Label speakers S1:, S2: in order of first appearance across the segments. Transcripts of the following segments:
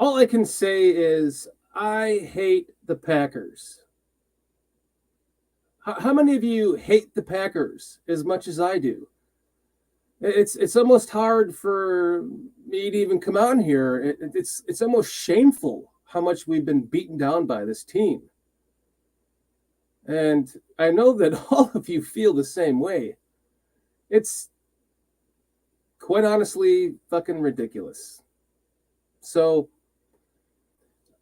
S1: all I can say is I hate the Packers. How many of you hate the Packers as much as I do? It's almost hard for me to even come on here. It's almost shameful how much we've been beaten down by this team. And I know that all of you feel the same way. It's quite honestly fucking ridiculous. So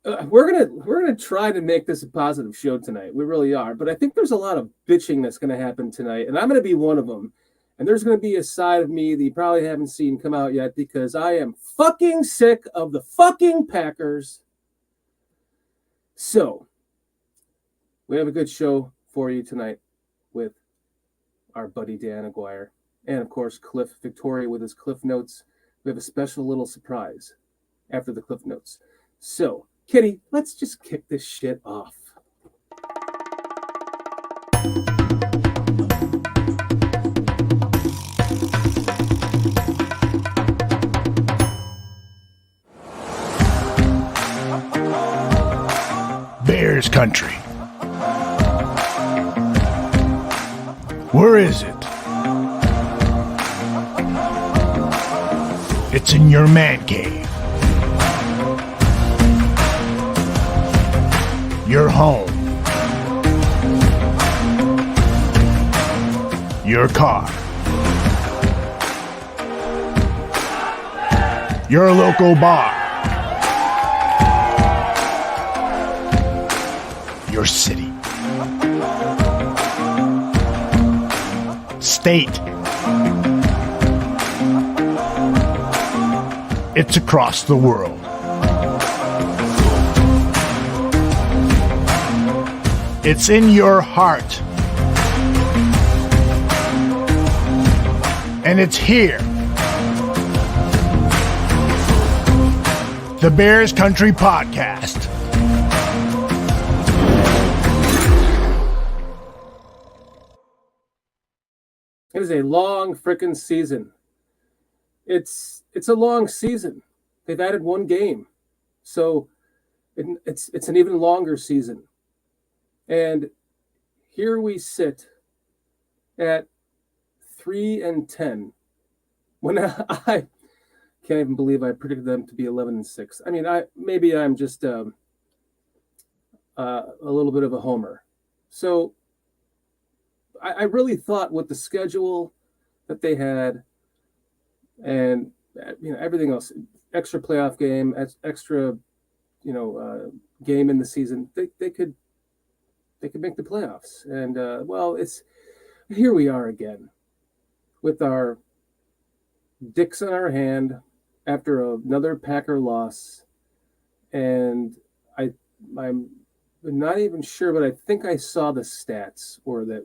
S1: we're gonna try to make this a positive show tonight. We really are. But I think there's a lot of bitching that's gonna happen tonight, and I'm gonna be one of them. And there's gonna be a side of me that you probably haven't seen come out yet because I am fucking sick of the fucking Packers. So we have a good show for you tonight with our buddy Dan Aguirre and of course Cliff Victoria with his Cliff Notes. We have a special little surprise after the Cliff Notes. So Kitty, let's just kick this shit off.
S2: Bears country. Where is it? It's in your man cave. Your home. Your car. Your local bar. Your city. State. It's across the world. It's in your heart. And it's here. The Bears Country Podcast.
S1: It is a long frickin' season. It's a long season. They've added one game. So it's an even longer season. And here we sit at 3-10 when I can't even believe I predicted them to be 11-6. I mean, I'm just a little bit of a homer. So I really thought with the schedule that they had and everything else, extra playoff game, extra game in the season, they could make the playoffs. And it's here we are again with our dicks on our hand after another Packer loss. And I'm not even sure, but I think I saw the stats or that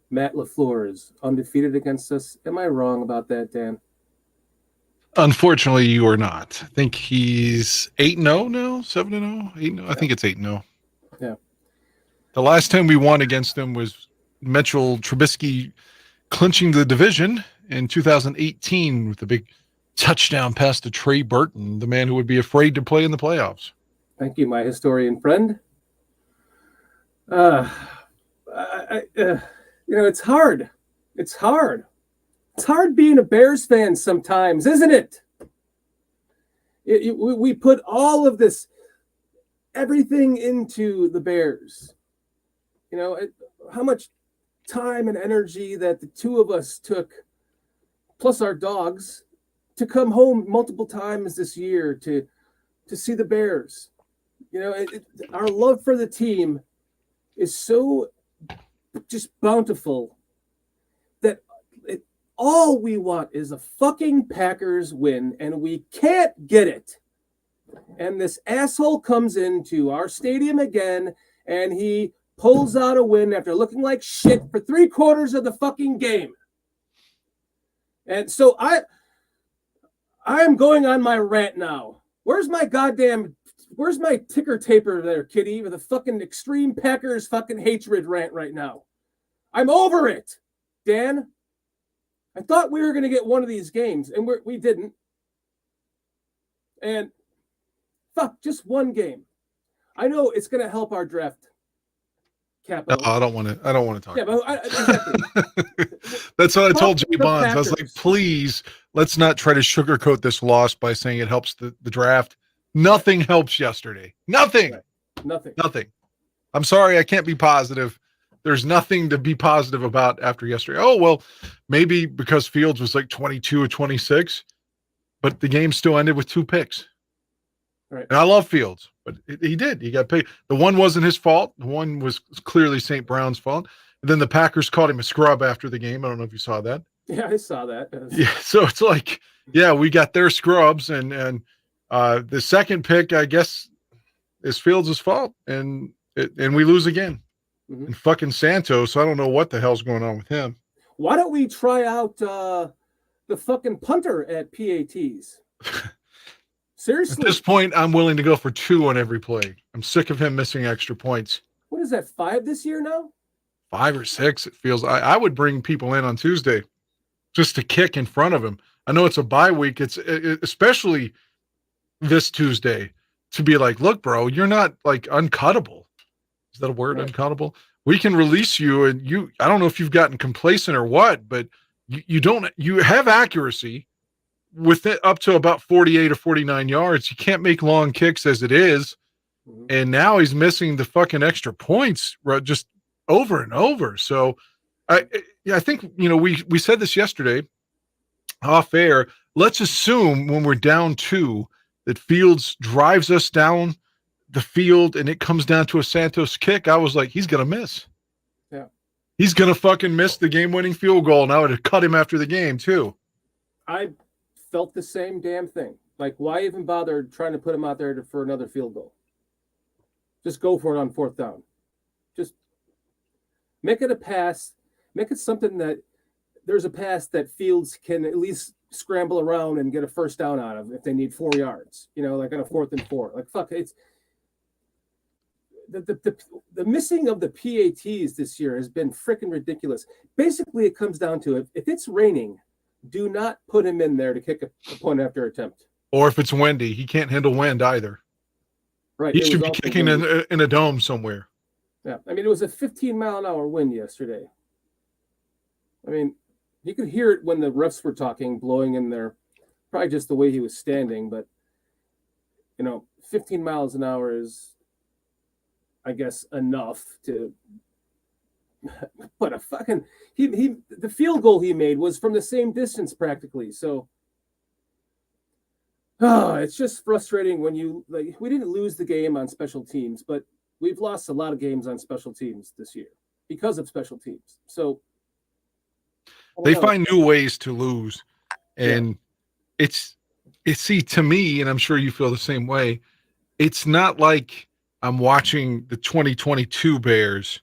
S1: Matt LaFleur is undefeated against us. Am I wrong about that, Dan?
S3: Unfortunately, you are not. I think he's 8-0 now, 7-0, 8-0. I think it's 8-0.
S1: Yeah.
S3: The last time we won against him was Mitchell Trubisky clinching the division in 2018 with the big touchdown pass to Trey Burton, the man who would be afraid to play in the playoffs.
S1: Thank you, my historian friend. It's hard. It's hard. It's hard being a Bears fan sometimes, isn't it? We put all of this, everything into the Bears. How much time and energy that the two of us took, plus our dogs, to come home multiple times this year to see the Bears. Our love for the team is so just bountiful that all we want is a fucking Packers win, and we can't get it. And this asshole comes into our stadium again, and he pulls out a win after looking like shit for 3/4 of the fucking game. And so I am going on my rant now. Where's my ticker taper there, Kitty, with a fucking extreme Packers fucking hatred rant right now? I'm over it, Dan. I thought we were going to get one of these games, and we didn't. And Fuck, just one game. I know it's going to help our draft capital.
S3: No, I don't want to talk.
S1: Yeah, but exactly.
S3: That's what I told Jay
S1: The
S3: Bonds. I was like,
S1: Packers.
S3: please, let's not try to sugarcoat this loss by saying it helps the draft. Nothing helps yesterday. Nothing.
S1: Right.
S3: Nothing. I'm sorry, I can't be positive. There's nothing to be positive about after yesterday. Oh, well, maybe because Fields was like 22 or 26, but the game still ended with 2 picks.
S1: Right.
S3: And I love Fields, but he did. He got paid. The one wasn't his fault. The one was clearly St. Brown's fault. And then the Packers called him a scrub after the game. I don't know if you saw that.
S1: Yeah, I saw that.
S3: Yeah, so it's like, yeah, we got their scrubs, and the second pick, I guess, is Fields' fault, and we lose again.
S1: Mm-hmm.
S3: And fucking Santos, I don't know what the hell's going on with him.
S1: Why don't we try out the fucking punter at PATs? Seriously.
S3: At this point, I'm willing to go for 2 on every play. I'm sick of him missing extra points.
S1: What is that, 5 this year now?
S3: 5 or 6, it feels. I would bring people in on Tuesday just to kick in front of him. I know it's a bye week. It's especially this Tuesday to be like, look, bro, you're not like uncuttable. Is that a word? Right. Uncuttable? We can release you, and I don't know if you've gotten complacent or what, but you have accuracy with it up to about 48 or 49 yards. You can't make long kicks as it is. Mm-hmm. And now he's missing the fucking extra points just over and over. So I think, we said this yesterday off air. Let's assume when we're down 2 that Fields drives us down the field and it comes down to a Santos kick. I was like, he's going to miss.
S1: Yeah.
S3: He's going to fucking miss the game-winning field goal. And I would have cut him after the game too.
S1: I felt the same damn thing. Like, why even bother trying to put him out there for another field goal? Just go for it on 4th down. Just make it a pass. Make it something that there's a pass that Fields can at least scramble around and get a first down out of if they need 4 yards, like on a 4th and 4. Like, fuck, it's the missing of the PATs this year has been freaking ridiculous. Basically, it comes down to if it's raining, do not put him in there to kick a point after attempt.
S3: Or if it's windy, he can't handle wind either.
S1: Right.
S3: He should be kicking in a dome somewhere.
S1: Yeah. I mean, it was a 15-mile-an-hour wind yesterday. I mean, you could hear it when the refs were talking, blowing in there, probably just the way he was standing. But, 15 miles an hour is, I guess, enough to but a fucking the field goal he made was from the same distance practically. So it's just frustrating when we didn't lose the game on special teams, but we've lost a lot of games on special teams this year because of special teams. So
S3: they find new ways to lose. And it's to me, and I'm sure you feel the same way, it's not like I'm watching the 2022 Bears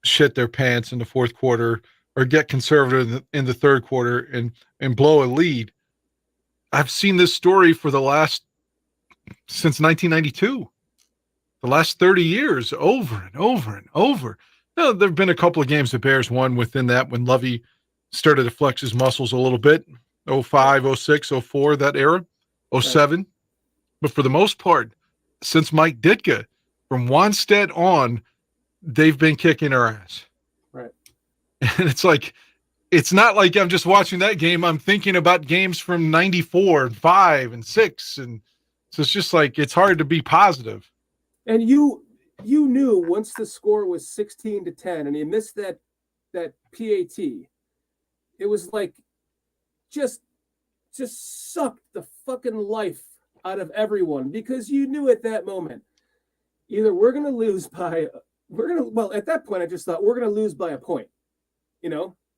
S3: shit their pants in the 4th quarter or get conservative in the 3rd quarter and blow a lead. I've seen this story since 1992, the last 30 years, over and over and over. Now, there have been a couple of games the Bears won within that when Lovey started to flex his muscles a little bit, 05, 06, 04, that era, 07. Right. But for the most part, since Mike Ditka, from Wanstead on, they've been kicking our ass.
S1: Right.
S3: And it's not like I'm just watching that game. I'm thinking about games from 94 and 5 and 6. And so it's just like, it's hard to be positive.
S1: And you knew once the score was 16-10 and you missed that PAT, it was like, just sucked the fucking life out of everyone, because you knew at that moment, either we're going to lose by, at that point, I just thought we're going to lose by a point.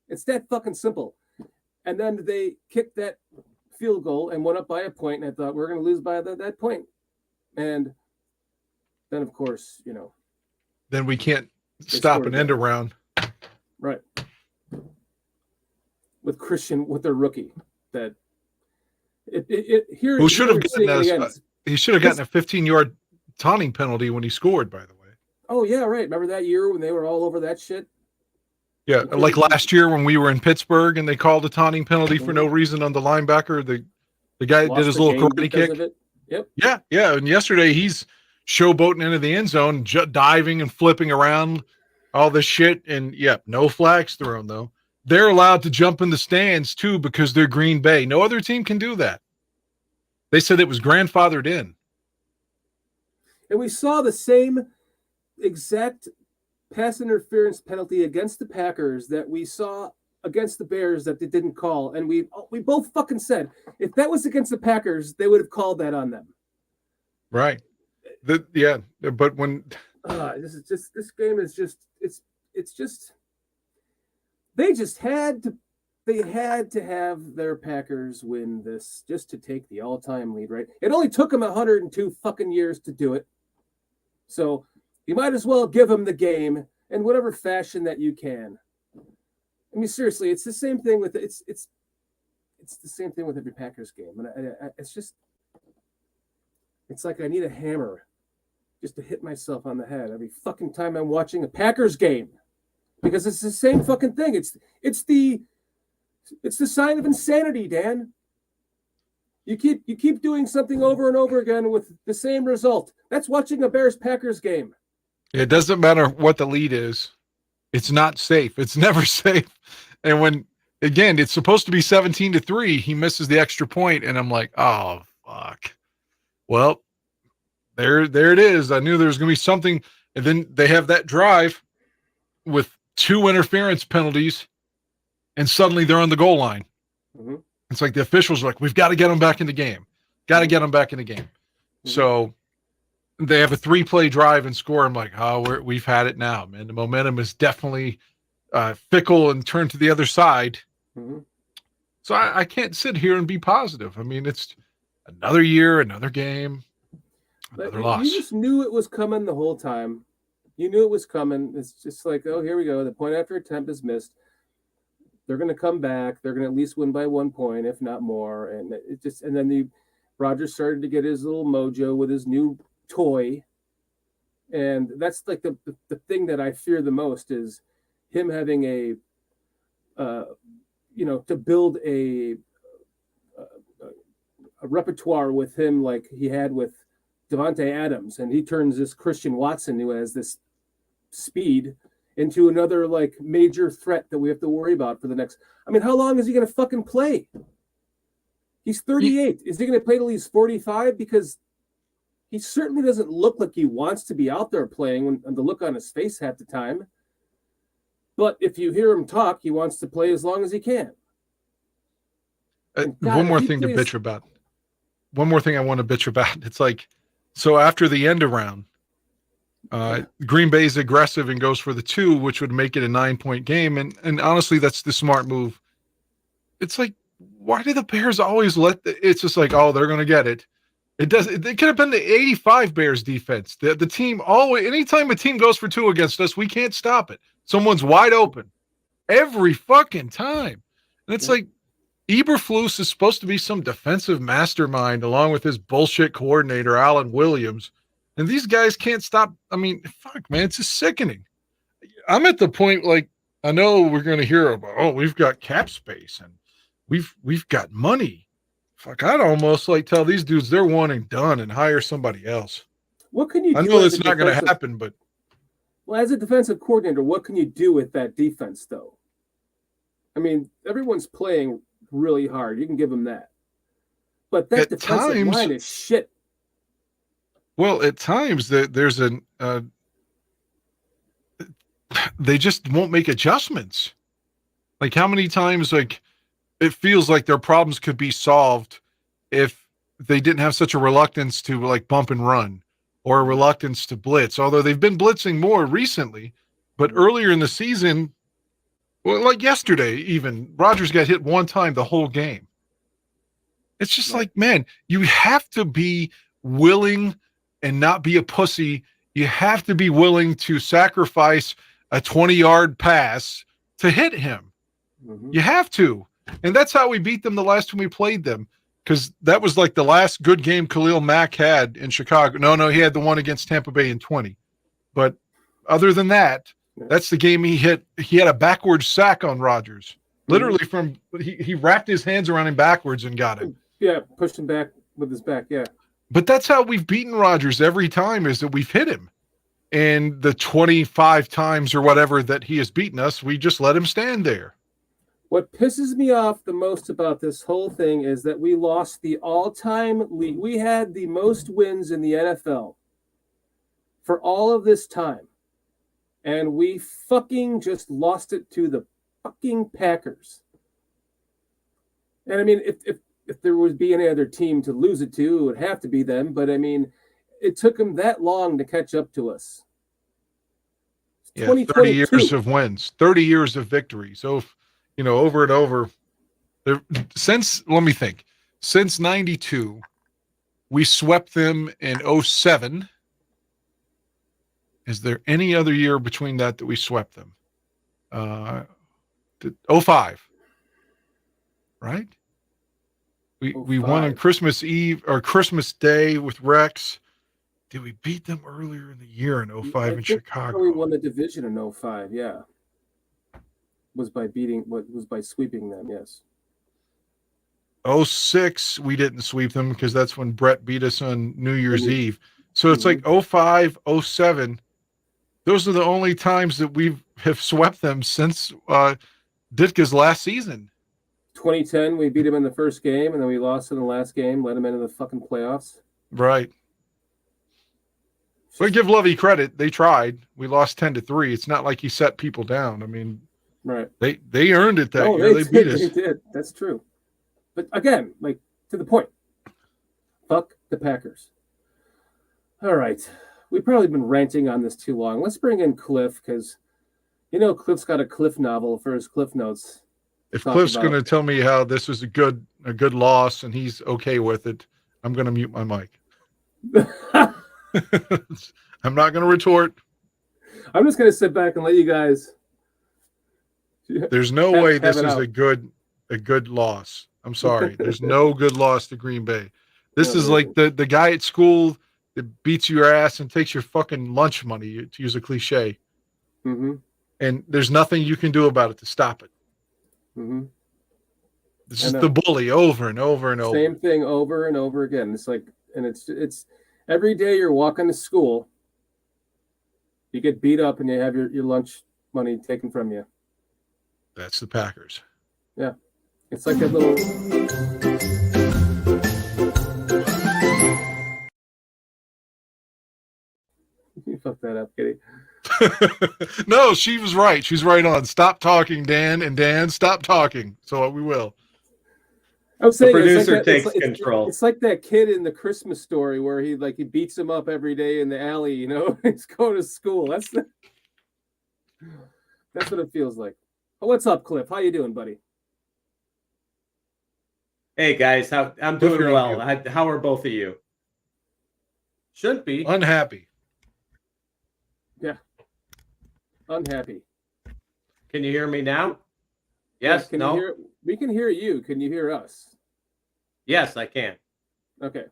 S1: It's that fucking simple. And then they kicked that field goal and went up by a point, and I thought we're going to lose by that point. And then, of course,
S3: then we can't stop an end around.
S1: Right. With their rookie that
S3: who should have gotten he should have gotten a 15-yard taunting penalty when he scored, by the way.
S1: Oh yeah, right. Remember that year when they were all over that shit?
S3: Yeah, like last year when we were in Pittsburgh and they called a taunting penalty for no reason on the linebacker. The guy did his little karate kick.
S1: Yep.
S3: Yeah. And yesterday he's showboating into the end zone, diving and flipping around, all this shit. And no flags thrown though. They're allowed to jump in the stands too because they're Green Bay. No other team can do that. They said it was grandfathered in.
S1: And we saw the same exact pass interference penalty against the Packers that we saw against the Bears that they didn't call. And we both fucking said, if that was against the Packers, they would have called that on them.
S3: Right. But when
S1: this game is just it's just they had to have their Packers win this just to take the all-time lead, right? It only took them 102 fucking years to do it. So you might as well give them the game in whatever fashion that you can. I mean, seriously, it's the same thing with it's the same thing with every Packers game, and it's like I need a hammer just to hit myself on the head every fucking time I'm watching a Packers game, because it's the same fucking thing. It's the sign of insanity, Dan. You keep doing something over and over again with the same result. That's watching a Bears-Packers game.
S3: it doesn't matter what the lead is, it's not safe. It's never safe. And when again, it's supposed to be 17-3, he misses the extra point, and I'm like, oh fuck. Well, there it is. I knew there was going to be something, and then they have that drive with 2 interference penalties, and suddenly they're on the goal line.
S1: Mm-hmm.
S3: It's like the officials are like, we've got to get them back in the game. Got to get them back in the game. Mm-hmm. So they have a 3-play drive and score. I'm like, oh, we've had it now, man. The momentum is definitely fickle and turned to the other side.
S1: Mm-hmm.
S3: So I can't sit here and be positive. I mean, it's another year, another game, another loss.
S1: You just knew it was coming the whole time. You knew it was coming. It's just like, oh, here we go. The point after attempt is missed. They're going to come back. They're going to at least win by 1 point, if not more. And then Rodgers started to get his little mojo with his new toy. And that's like the thing that I fear the most is him having to build a repertoire with him like he had with Devontae Adams, and he turns this Christian Watson, who has this speed, into another like major threat that we have to worry about for the next. I mean, how long is he going to fucking play? He's 38. Is he going to play till he's 45? Because he certainly doesn't look like he wants to be out there playing, and the look on his face half the time. But if you hear him talk, he wants to play as long as he can.
S3: One more thing to bitch about. One more thing I want to bitch about. It's like, so after the end around, Green Bay's aggressive and goes for the 2, which would make it a 9-point game. And honestly, that's the smart move. It's like, why do the Bears always it's just like, oh, they're going to get it. It could have been the 85 Bears defense. The team always, anytime a team goes for 2 against us, we can't stop it. Someone's wide open every fucking time. And it's like, Eberflus is supposed to be some defensive mastermind along with his bullshit coordinator, Alan Williams. And these guys can't stop. I mean, fuck, man, it's just sickening. I'm at the point, like, I know we're going to hear about, oh, we've got cap space and we've got money. Fuck, I'd almost like tell these dudes they're one and done and hire somebody else.
S1: What can you do?
S3: I know it's not going to happen, but.
S1: Well, as a defensive coordinator, what can you do with that defense, though? I mean, everyone's playing really hard. You can give them that. But that defensive line is shit.
S3: Well, at times there's they just won't make adjustments. Like how many times, like it feels like their problems could be solved if they didn't have such a reluctance to like bump and run or a reluctance to blitz, although they've been blitzing more recently, but earlier in the season, well, like yesterday, even Rodgers got hit 1 time the whole game. It's just like, man, you have to be willing and not be a pussy. You have to be willing to sacrifice a 20-yard pass to hit him. Mm-hmm. You have to. And that's how we beat them the last time we played them, because that was like the last good game Khalil Mack had in Chicago. No, he had the one against Tampa Bay in 20. But other than that, that's the game he hit. He had a backwards sack on Rodgers. Literally he wrapped his hands around him backwards and got him.
S1: Yeah, pushed him back with his back, yeah.
S3: But that's how we've beaten Rodgers every time, is that we've hit him. And the 25 times or whatever that he has beaten us, we just let him stand there.
S1: What pisses me off the most about this whole thing is that we lost the all-time lead. We had the most wins in the NFL for all of this time. And we fucking just lost it to the fucking Packers. And I mean, if there would be any other team to lose it to, it would have to be them. But I mean, it took them that long to catch up to us.
S3: Yeah, 30 years of wins, 30 years of victory. So, over and over. Let me think. Since 92, we swept them in 07. Is there any other year between that we swept them? 05, right? We won on Christmas Eve or Christmas Day with Rex. Did we beat them earlier in the year in 05 in Chicago?
S1: We won the division in 05, yeah. Was by sweeping them, yes.
S3: 06, we didn't sweep them because that's when Brett beat us on New Year's Eve. So it's like 05, 07. Those are the only times that we have swept them since Ditka's last season.
S1: 2010, we beat him in the first game, and then we lost in the last game, let him into the fucking playoffs.
S3: Right. We give Lovey credit. They tried. We lost 10-3. It's not like he set people down. I mean,
S1: right.
S3: They earned it that year. They beat us.
S1: They did. That's true. But again, like, to the point. Fuck the Packers. All right. We've probably been ranting on this too long. Let's bring in Cliff, because Cliff's got a Cliff novel for his Cliff Notes.
S3: If Cliff's going to tell me how this was a good loss and he's okay with it, I'm going to mute my mic. I'm not going to retort.
S1: I'm just going to sit back and let you guys.
S3: There's no way this is a good loss. I'm sorry. There's no good loss to Green Bay. This is like the guy at school that beats your ass and takes your fucking lunch money, to use a cliche.
S1: Mm-hmm.
S3: And there's nothing you can do about it to stop it.
S1: Mm-hmm.
S3: It's just the bully over and over and over.
S1: Same thing over and over again. It's like, and it's every day you're walking to school, you get beat up and you have your lunch money taken from you.
S3: That's the Packers.
S1: Yeah. It's like that little. You fucked that up, Kitty.
S3: No, she was right. She's right on. Stop talking, Dan, and Dan, stop talking. So we will.
S1: I was saying,
S4: the producer takes control.
S1: It's like that kid in the Christmas Story where he beats him up every day in the alley. He's going to school. That's what it feels like. Oh, what's up, Cliff? How you doing, buddy?
S4: Hey guys, I'm doing well. How are both of you? Shouldn't be
S3: unhappy.
S1: Yeah, unhappy.
S4: Can you hear me now? Yes.
S1: Yeah,
S4: no.
S1: We can hear you. Can you hear us?
S4: Yes, I can.
S1: Okay.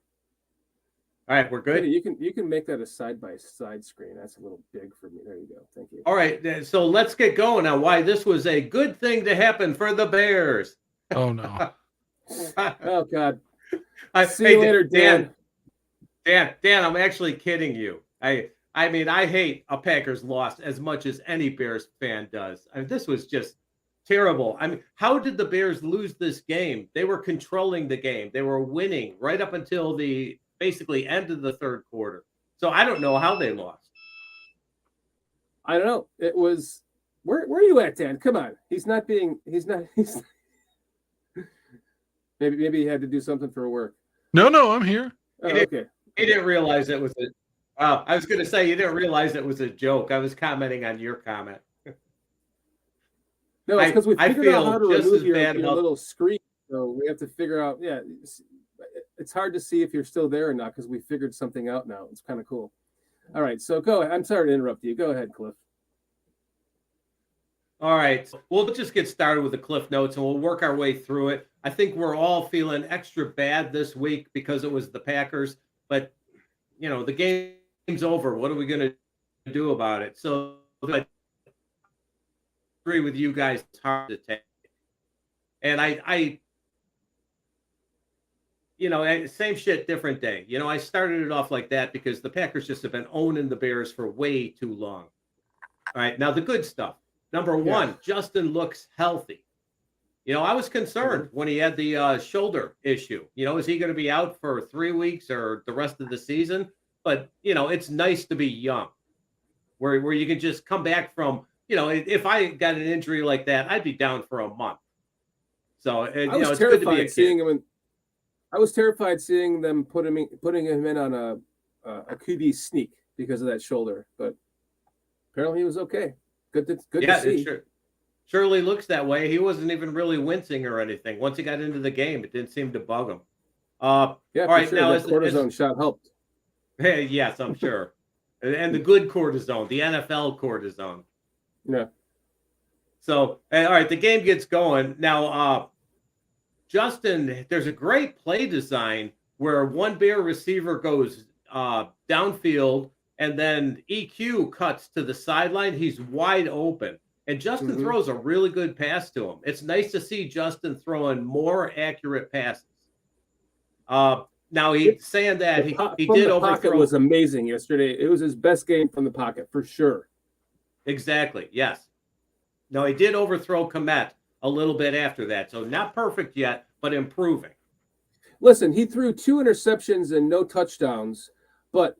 S4: All right, we're good.
S1: You can make that a side-by-side screen. That's a little big for me. There you go. Thank you.
S4: All right, so let's get going now. Why this was a good thing to happen for the Bears.
S3: Oh no.
S1: Oh God. See
S4: you
S1: later, Dan.
S4: Dan, I'm actually kidding you. I mean, I hate a Packers loss as much as any Bears fan does. I mean, this was just terrible. I mean, how did the Bears lose this game? They were controlling the game. They were winning right up until the basically end of the third quarter. So I don't know how they lost.
S1: I don't know. It was where are you at, Dan? Come on. He's maybe he had to do something for work.
S3: No, I'm here.
S1: Oh, okay.
S4: He didn't realize it was I was going to say, you didn't realize it was a joke. I was commenting on your comment.
S1: No, it's because we figured out how to remove your little screen. So we have to figure out, it's hard to see if you're still there or not because we figured something out now. It's kind of cool. All right, so go ahead. I'm sorry to interrupt you. Go ahead, Cliff.
S4: All right, we'll just get started with the Cliff Notes and we'll work our way through it. I think we're all feeling extra bad this week because it was the Packers, but, the game's over. What are we going to do about it? So I agree with you guys. It's hard to take. And I same shit, different day. I started it off like that because the Packers just have been owning the Bears for way too long. All right, now the good stuff. Number one, Justin looks healthy. I was concerned when he had the shoulder issue. Is he going to be out for 3 weeks or the rest of the season? But, it's nice to be young where you can just come back from, if I got an injury like that, I'd be down for a month. So, it's good to be a kid.
S1: I was terrified seeing them putting him in on a QB sneak because of that shoulder. But apparently he was okay. Good to see.
S4: Surely looks that way. He wasn't even really wincing or anything. Once he got into the game, it didn't seem to bug him. All right,
S1: sure. Now that cortisone shot helped.
S4: Hey, yes, I'm sure. And the good cortisone, the NFL cortisone.
S1: Yeah.
S4: So, all right, the game gets going. Now, Justin, there's a great play design where one Bear receiver goes downfield and then EQ cuts to the sideline. He's wide open. And Justin throws a really good pass to him. It's nice to see Justin throwing more accurate passes. Now he's saying that he did overthrow.
S1: Pocket was amazing yesterday. It was his best game from the pocket for sure.
S4: Exactly. Yes. No, he did overthrow Komet a little bit after that. So not perfect yet, but improving.
S1: Listen, he threw 2 interceptions and no touchdowns, but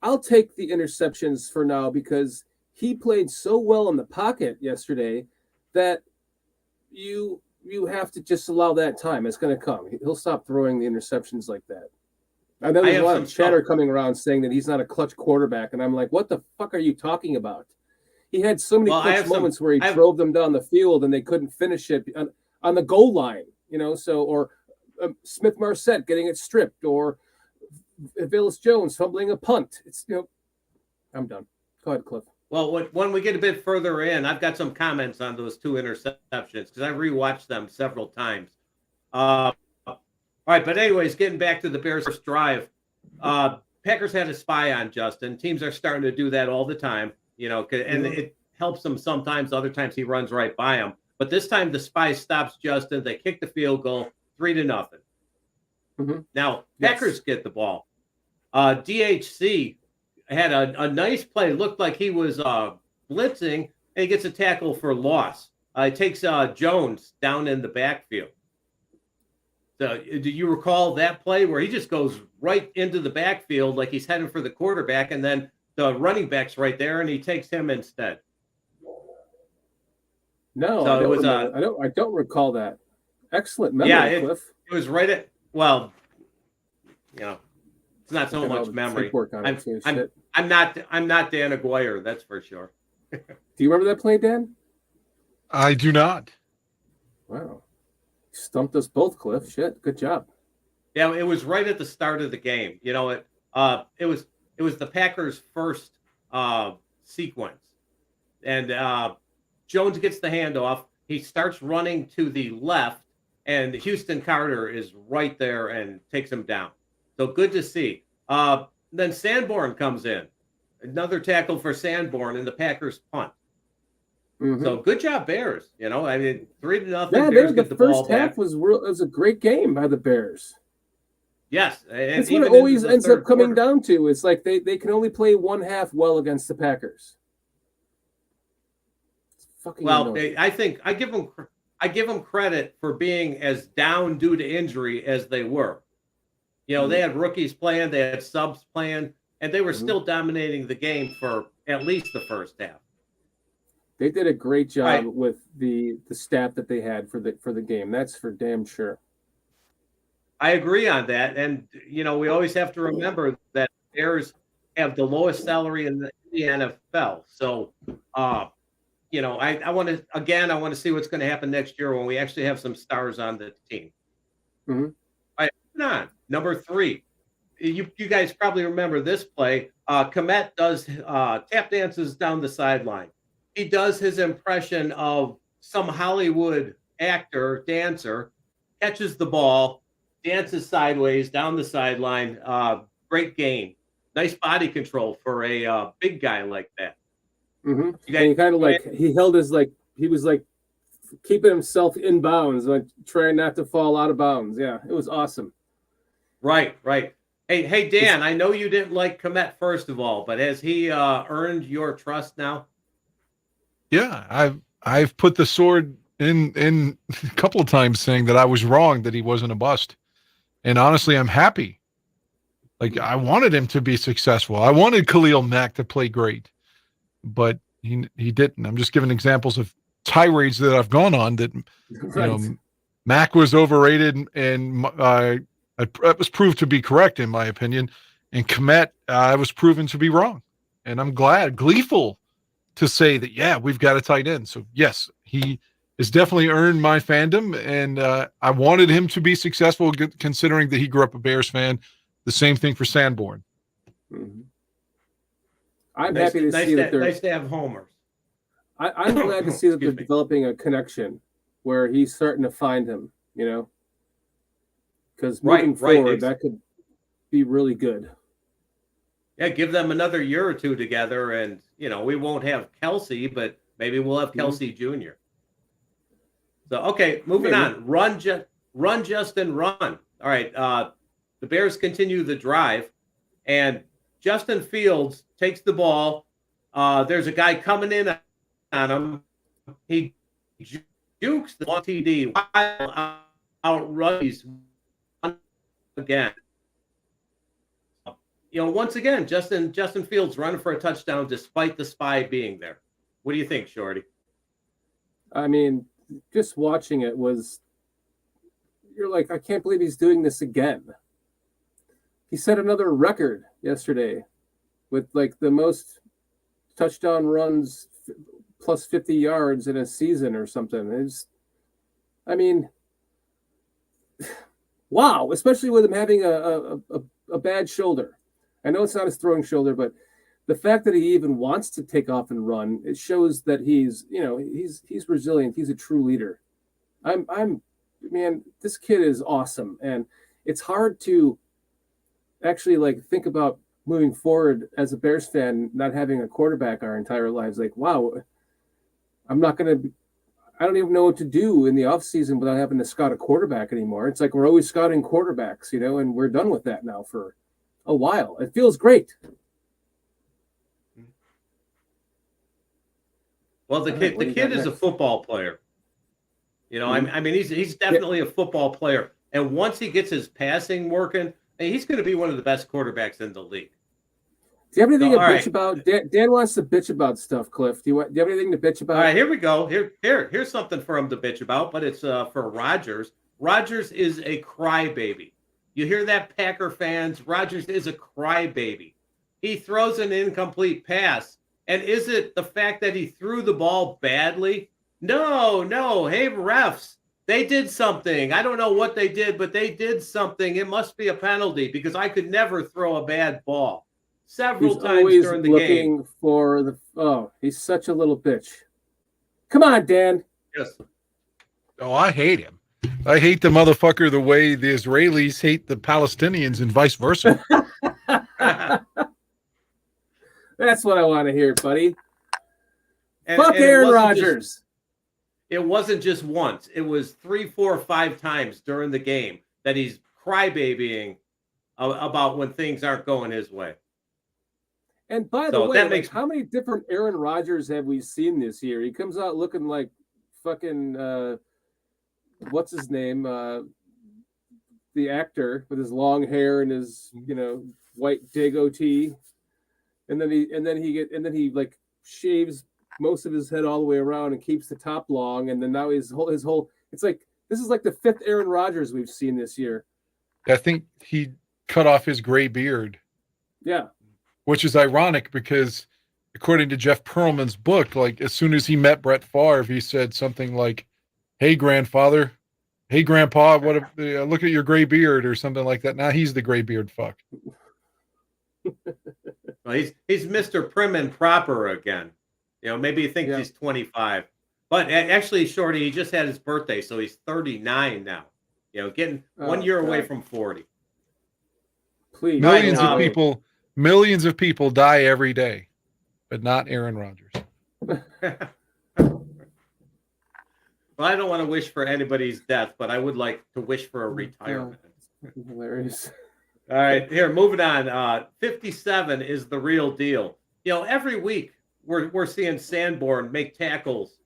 S1: I'll take the interceptions for now because he played so well in the pocket yesterday that you have to just allow that time. It's going to come. He'll stop throwing the interceptions like that. I know there's a lot of chatter coming around saying that he's not a clutch quarterback, and I'm like, what the fuck are you talking about? He had so many clutch moments where he drove them down the field and they couldn't finish it on the goal line, or Smith Marset getting it stripped, or Villas Jones fumbling a punt. I'm done. Go ahead, Cliff.
S4: Well, when we get a bit further in, I've got some comments on those 2 interceptions because I rewatched them several times. All right, but anyways, getting back to the Bears' first drive, Packers had a spy on Justin. Teams are starting to do that all the time, and it helps them sometimes. Other times he runs right by him. But this time the spy stops Justin. They kick the field goal, 3-0. Now, Packers get the ball. DHC had a nice play. Looked like he was blitzing, and he gets a tackle for loss. It takes Jones down in the backfield. So, do you recall that play where he just goes right into the backfield like he's heading for the quarterback, and then the running back's right there, and he takes him instead?
S1: No, so I don't recall that. Excellent memory, Cliff.
S4: It was right at it's not so much memory. I'm not Dan Aguirre, that's for sure.
S1: Do you remember that play, Dan?
S3: I do not.
S1: Wow. Stumped us both, Cliff. Shit, good job.
S4: Yeah, it was right at the start of the game. It was the Packers' first sequence. And Jones gets the handoff. He starts running to the left, and Houston Carter is right there and takes him down. So good to see. Then Sanborn comes in. Another tackle for Sanborn, and the Packers punt. So good job, Bears. 3-0.
S1: Yeah,
S4: Bears get the ball
S1: first half
S4: back.
S1: was a great game by the Bears.
S4: Yes. And
S1: that's what it always ends up coming down to. It's like they can only play one half well against the Packers. It's fucking annoying.
S4: I think I give them credit for being as down due to injury as they were. They had rookies playing, they had subs playing, and they were still dominating the game for at least the first half.
S1: They did a great job with the staff that they had for the game. That's for damn sure.
S4: I agree on that. And, we always have to remember that Bears have the lowest salary in the NFL. So, I want to see what's going to happen next year when we actually have some stars on the team. All right, on. Number 3. You guys probably remember this play. Komet does tap dances down the sideline. He does his impression of some Hollywood actor, dancer, catches the ball, dances sideways down the sideline. Great game. Nice body control for a big guy like that.
S1: And he kind of he held his he was keeping himself in bounds, trying not to fall out of bounds. Yeah, it was awesome.
S4: Right, right. Hey, Dan, I know you didn't like Komet first of all, but has he earned your trust now?
S3: Yeah, I've put the sword in a couple of times saying that I was wrong, that he wasn't a bust. And honestly, I'm happy. Like I wanted him to be successful. I wanted Khalil Mack to play great, but he didn't. I'm just giving examples of tirades that I've gone on that
S1: Right.
S3: Mack was overrated, and it was proved to be correct in my opinion. And Komet, was proven to be wrong. And I'm gleeful to say that, yeah, we've got a tight end. So yes, he has definitely earned my fandom, and I wanted him to be successful, considering that he grew up a Bears fan. The same thing for Sanborn.
S1: Mm-hmm. I'm happy to see that they're.
S4: Nice to have homers.
S1: I'm glad to see that they're
S4: Excuse me.
S1: developing a connection where he's starting to find him. Because moving forward, that could be really good.
S4: Yeah, give them another year or two together, and we won't have Kelsey, but maybe we'll have Kelsey Jr. So okay, moving on. Run, Justin, run. All right. The Bears continue the drive, and Justin Fields takes the ball. There's a guy coming in on him. He jukes the long TD while outruns again. Once again, Justin Fields running for a touchdown despite the spy being there. What do you think, Shorty?
S1: I mean, just watching it you're like, I can't believe he's doing this again. He set another record yesterday with like the most touchdown runs plus 50 yards in a season or something. Wow, especially with him having a bad shoulder. I know it's not his throwing shoulder, but the fact that he even wants to take off and run, it shows that he's resilient. He's a true leader. Man, this kid is awesome. And it's hard to actually like think about moving forward as a Bears fan, not having a quarterback our entire lives. Like, wow, I don't even know what to do in the offseason without having to scout a quarterback anymore. It's like we're always scouting quarterbacks, and we're done with that now for a while. It feels great.
S4: Well, the kid is a football player. I mean, he's definitely a football player. And once he gets his passing working, he's going to be one of the best quarterbacks in the league.
S1: Do you have anything to bitch about? Dan wants to bitch about stuff, Cliff. Do you have anything to bitch about?
S4: All right, here we go. Here's something for him to bitch about, but it's for Rodgers. Rodgers is a crybaby. You hear that, Packer fans? Rodgers is a crybaby. He throws an incomplete pass. And is it the fact that he threw the ball badly? No. Hey, refs, they did something. I don't know what they did, but they did something. It must be a penalty because I could never throw a bad ball. Several times during the game.
S1: He's such a little bitch. Come on, Dan.
S4: Yes.
S3: Oh, I hate him. I hate the motherfucker the way the Israelis hate the Palestinians and vice versa.
S1: That's what I want to hear, buddy. Fuck Aaron Rodgers.
S4: It wasn't just once. It was 3, 4, 5 times during the game that he's crybabying about when things aren't going his way.
S1: And by the way, how many different Aaron Rodgers have we seen this year? He comes out looking like fucking what's his name? The actor with his long hair and his white goatee, and then he like shaves most of his head all the way around and keeps the top long, and then now his whole it's like this is like the 5th Aaron Rodgers we've seen this year.
S3: I think he cut off his gray beard.
S1: Yeah.
S3: Which is ironic because according to Jeff Pearlman's book, like as soon as he met Brett Favre, he said something like, "Hey, grandfather. Hey, grandpa, look at your gray beard," or something like that. Now he's the gray beard fuck.
S4: Well, he's Mr. Prim and Proper again. Maybe he thinks he's 25. But actually, Shorty, he just had his birthday, so he's 39 now. Getting 1 year away from 40.
S1: Please.
S3: Millions of people die every day, but not Aaron Rodgers.
S4: Well, I don't want to wish for anybody's death, but I would like to wish for a retirement.
S1: Hilarious.
S4: All right, here, moving on. 57 is the real deal. Every week we're seeing Sanborn make tackles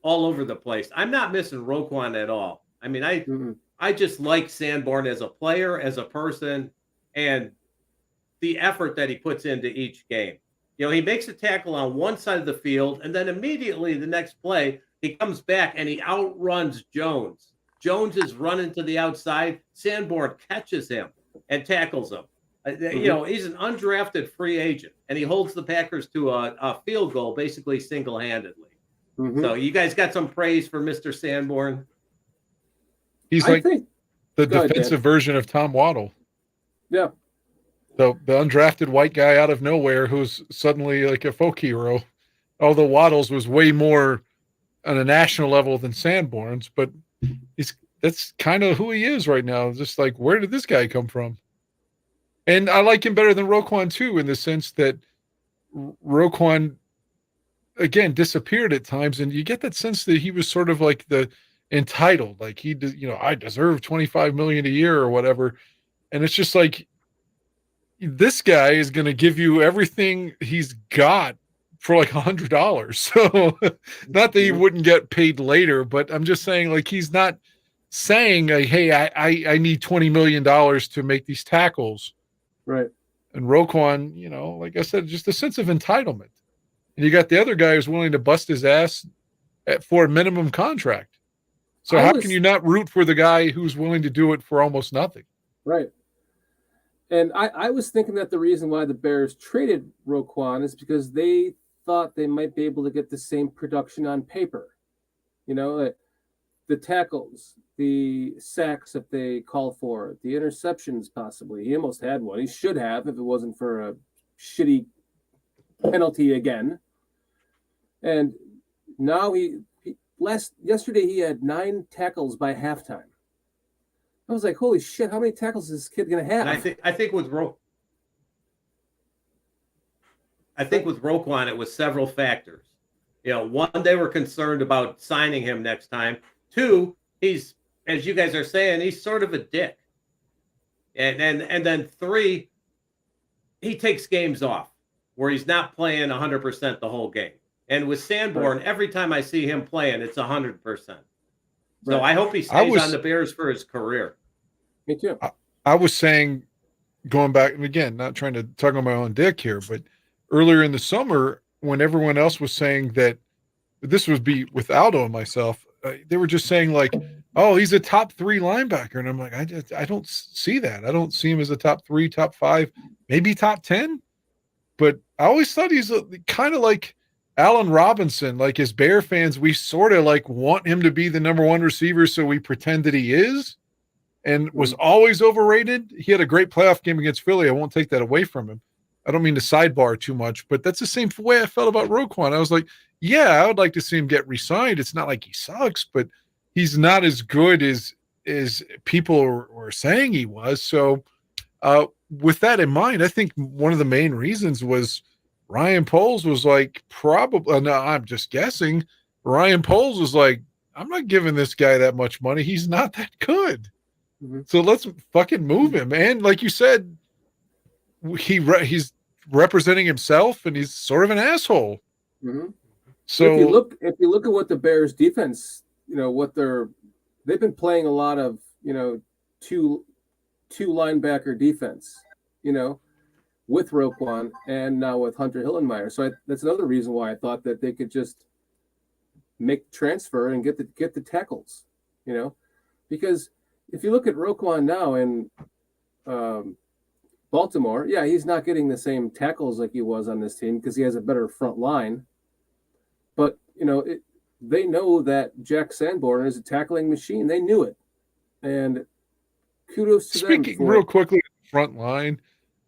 S4: all over the place. I'm not missing Roquan at all. I mean,
S1: Mhm.
S4: I just like Sanborn as a player, as a person, and the effort that he puts into each game. He makes a tackle on one side of the field, and then immediately the next play, he comes back and he outruns Jones. Jones is running to the outside. Sanborn catches him and tackles him. He's an undrafted free agent, and he holds the Packers to a field goal basically single-handedly.
S1: Mhm.
S4: So you guys got some praise for Mr. Sanborn?
S3: He's
S1: I
S3: like
S1: think,
S3: the
S1: go ahead,
S3: defensive
S1: Dan.
S3: version of Tom Waddle.
S1: Yeah.
S3: The undrafted white guy out of nowhere who's suddenly like a folk hero. Although Waddles was way more on a national level than Sanborn's, but that's kind of who he is right now. Just like, where did this guy come from? And I like him better than Roquan too, in the sense that Roquan again disappeared at times, and you get that sense that he was sort of like the entitled, like I deserve $25 million a year or whatever. And it's just like, this guy is going to give you everything he's got for like $100. So not that he wouldn't get paid later, but I'm just saying, like, he's not saying, like, hey, I need $20 million to make these tackles.
S1: Right.
S3: And Roquan, like I said, just a sense of entitlement. And you got the other guy who's willing to bust his ass for a minimum contract. So how can you not root for the guy who's willing to do it for almost nothing?
S1: Right. And I was thinking that the reason why the Bears traded Roquan is because they thought they might be able to get the same production on paper. The tackles, the sacks that they call for, the interceptions possibly. He almost had one. He should have if it wasn't for a shitty penalty again. And now yesterday he had 9 tackles by halftime. I was like, holy shit, how many tackles is this kid going to have?
S4: And I think with Roquan, it was several factors. One, they were concerned about signing him next time. 2, he's, as you guys are saying, he's sort of a dick. And then 3, he takes games off where he's not playing 100% the whole game. And with Sanborn, every time I see him playing, it's 100%. So I hope he stays on the Bears for his career.
S1: Me too.
S3: I was saying, going back, and again, not trying to tug on my own dick here, but earlier in the summer, when everyone else was saying that this would be with Aldo and myself, they were just saying like, oh, he's a top 3 linebacker. And I'm like, I don't see that. I don't see him as a top 3, top 5, maybe top 10. But I always thought he's kind of like Allen Robinson. Like, as Bear fans, we sort of like want him to be the number 1 receiver, so we pretend that he is, and was always overrated. He had a great playoff game against Philly. I won't take that away from him. I don't mean to sidebar too much, but that's the same way I felt about Roquan. I was like, yeah, I would like to see him get re-signed. It's not like he sucks, but he's not as good as people were saying he was. So with that in mind, I think one of the main reasons was Ryan Poles was like, probably, no, I'm just guessing. Ryan Poles was like, I'm not giving this guy that much money. He's not that good. Mm-hmm. So let's fucking move him. And like you said, he's representing himself, and he's sort of an asshole.
S1: Mm-hmm.
S3: So
S1: if you look at what the Bears defense, they've been playing a lot of, two linebacker defense, with Roquan and now with Hunter Hillenmeyer. So that's another reason why I thought that they could just make the transfer and get the tackles, because if you look at Roquan now in Baltimore, yeah, he's not getting the same tackles like he was on this team because he has a better front line. But, they know that Jack Sanborn is a tackling machine. They knew it. And kudos to them.
S3: Speaking real quickly, front line,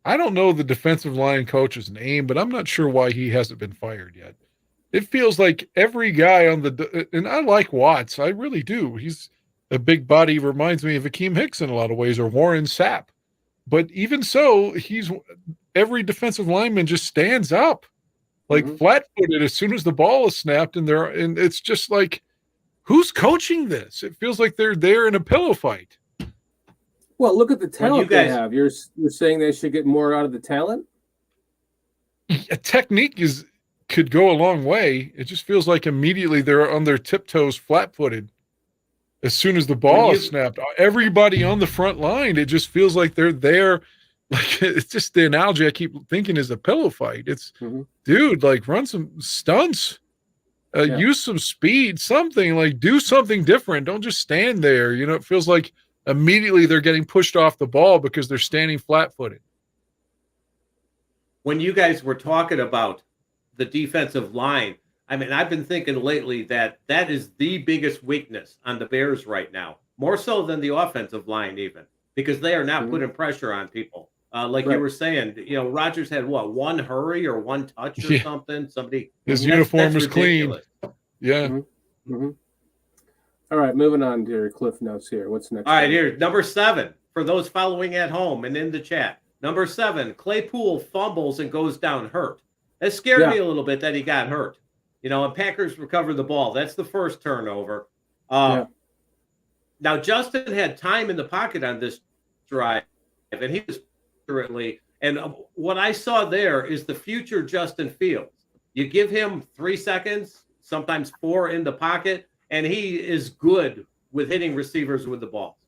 S3: I don't know the defensive line coach's name, but I'm not sure why he hasn't been fired yet. It feels like every guy and I like Watts. I really do. He's a big body, reminds me of Akeem Hicks in a lot of ways, or Warren Sapp. But even so, every defensive lineman just stands up. Like flat-footed as soon as the ball is snapped, and it's just like, who's coaching this? It feels like they're there in a pillow fight.
S1: Well, look at the
S4: When
S1: talent
S4: you guys-
S1: they have. You're saying they should get more out of the talent?
S3: A technique could go a long way. It just feels like immediately they're on their tiptoes, flat-footed. As soon as the ball is snapped, everybody on the front line, it just feels like they're there. Like, it's just the analogy I keep thinking is a pillow fight. It's, dude, like, run some stunts, use some speed, something, like, do something different. Don't just stand there. You know, it feels like immediately they're getting pushed off the ball because they're standing flat-footed.
S4: When you guys were talking about the defensive line, I mean, I've been thinking lately that is the biggest weakness on the Bears right now, more so than the offensive line even, because they are not putting pressure on people. Like you were saying, you know, Rodgers had what, one hurry or one touch or something. Somebody
S3: his uniform was
S4: ridiculous.
S3: clean. Yeah.
S1: All right, moving on to your cliff notes here. What's next?
S4: All right, here, number 7 for those following at home and in the chat. Number 7, Claypool fumbles and goes down hurt. That scared me a little bit that he got hurt. You know, and Packers recover the ball. That's the first turnover. Now, Justin had time in the pocket on this drive, and he was accurately. And what I saw there is the future Justin Fields. You give him 3 seconds, sometimes 4 in the pocket, and he is good with hitting receivers with the ball.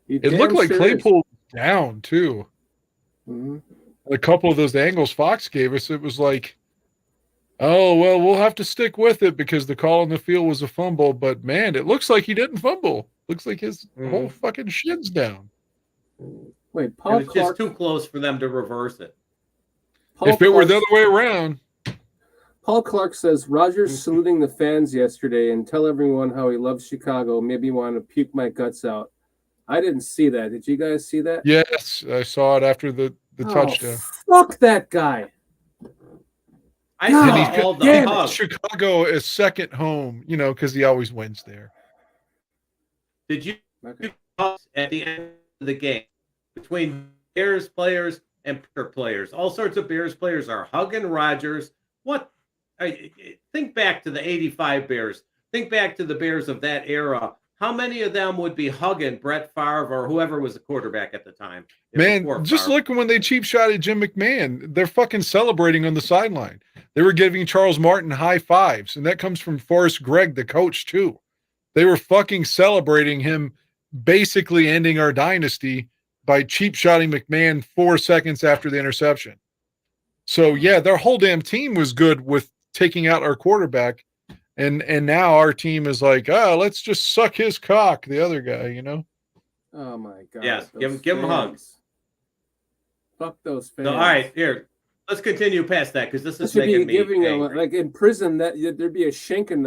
S3: It looked like Claypool was down, too. A couple of those angles Fox gave us, it was like, oh, well, we'll have to stick with it because the call on the field was a fumble. But, man, it looks like he didn't fumble. Looks like his whole fucking shin's down.
S1: Wait, Paul
S4: It was just too close for them to reverse it.
S3: If it were the other way around.
S1: Paul Clark says, Rodgers saluting the fans yesterday and tell everyone how he loves Chicago made me want to puke my guts out. I didn't see that. Did you guys see that?
S3: Yes, I saw it after the touchdown.
S1: Fuck that guy.
S4: I saw all the hugs.
S3: Chicago is second home, you know, because he always wins there.
S4: Did you hugs at the end of the game between Bears players and Packer players? All sorts of Bears players are hugging Rodgers. What? Think back to the 85 Bears. Think back to the Bears of that era. How many of them would be hugging Brett Favre or whoever was the quarterback at the time?
S3: Man, just look when they cheap shotted Jim McMahon. They're fucking celebrating on the sideline. They were giving Charles Martin high fives, and that comes from Forrest Gregg, the coach, too. They were fucking celebrating him basically ending our dynasty by cheap shotting McMahon 4 seconds after the interception. So, yeah, their whole damn team was good with taking out our quarterback. And now our team is like, let's just suck his cock, the other guy, you know?
S1: Oh, my God.
S4: Yes, give him hugs.
S1: Fuck those fans.
S4: So, all right, here. Let's continue past that because this is making me
S1: giving them,
S4: angry.
S1: like in prison, that there'd be a shank in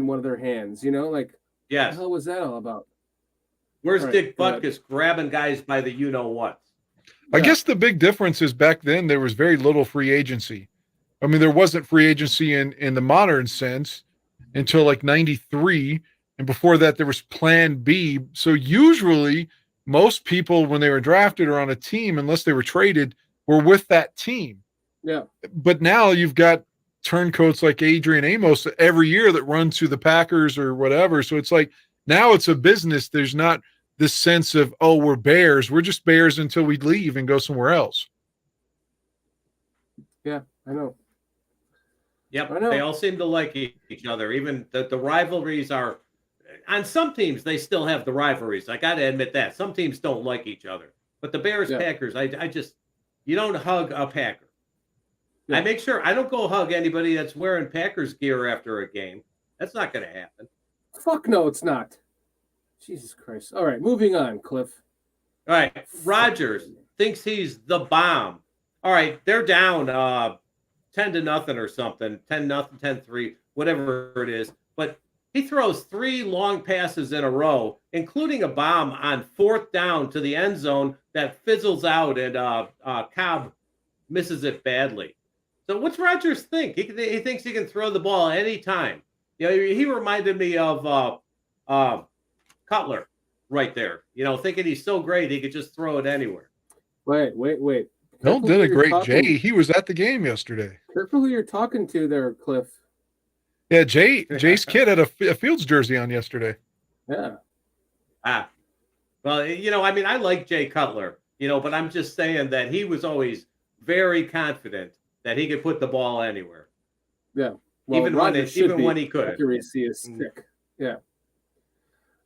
S1: one of their hands, you know? Like,
S4: yes.
S1: What the hell was that all about?
S4: Where's Dick Butkus grabbing guys by the you-know-what?
S3: I guess the big difference is back then there was very little free agency. I mean, there wasn't free agency in the modern sense until like 93. And before that, there was Plan B. So usually most people, when they were drafted or on a team, unless they were traded, were with that team.
S1: Yeah.
S3: But now you've got turncoats like Adrian Amos every year that run to the Packers or whatever. So it's like now it's a business. There's not this sense of, oh, we're Bears. We're just Bears until we leave and go somewhere else.
S1: Yeah, I know.
S4: Yep, they all seem to like each other. Even the rivalries are, on some teams, they still have the rivalries. I got to admit that. Some teams don't like each other. But the Bears-Packers, I just, you don't hug a Packer. Yeah. I make sure, I don't go hug anybody that's wearing Packers gear after a game. That's not going to happen.
S1: Fuck no, it's not. Jesus Christ. All right, moving on, Cliff.
S4: All right, Rodgers thinks he's the bomb. All right, they're down 10-0 or something, 10-0, 10-3, whatever it is. But he throws 3 long passes in a row, including a bomb on 4th down to the end zone that fizzles out, and Cobb misses it badly. So what's Rodgers think? He thinks he can throw the ball anytime. You know, he reminded me of Cutler right there. You know, thinking he's so great he could just throw it anywhere.
S1: Wait.
S3: Bill did a great Jay. He was at the game yesterday.
S1: Careful who you're talking to there, Cliff.
S3: Yeah, Jay's kid had a Fields jersey on yesterday.
S1: Yeah.
S4: Well, I mean, I like Jay Cutler, but I'm just saying that he was always very confident that he could put the ball anywhere.
S1: Yeah. Well,
S4: even when he couldn't.
S1: Accuracy is sick. Yeah.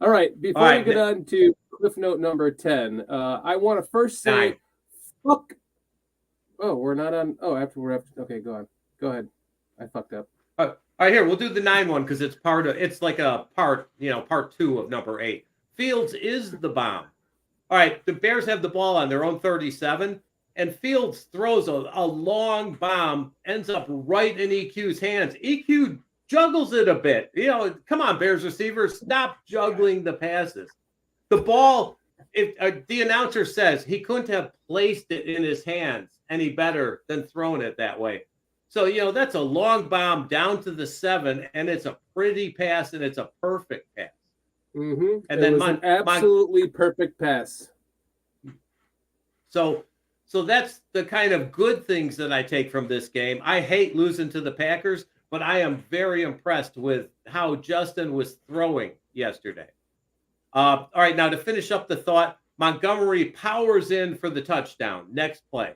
S1: All right. Before
S4: All right,
S1: we get on to cliff note number 10, I want to first say,
S4: 9.
S1: fuck. Oh, we're not on. Oh, okay, go on. Go ahead. I fucked up.
S4: All right, here, we'll do the 9 one because it's like a part 2 of number 8. Fields is the bomb. All right, the Bears have the ball on their own 37, and Fields throws a long bomb, ends up right in EQ's hands. EQ juggles it a bit. Come on, Bears receivers, stop juggling the passes. The ball, the announcer says he couldn't have placed it in his hands any better than thrown it that way. So, that's a long bomb down to the 7, and it's a pretty pass, and it's a perfect pass.
S1: Mm-hmm.
S4: And
S1: then an absolutely perfect pass.
S4: So that's the kind of good things that I take from this game. I hate losing to the Packers, but I am very impressed with how Justin was throwing yesterday. All right, now to finish up the thought, Montgomery powers in for the touchdown. Next play.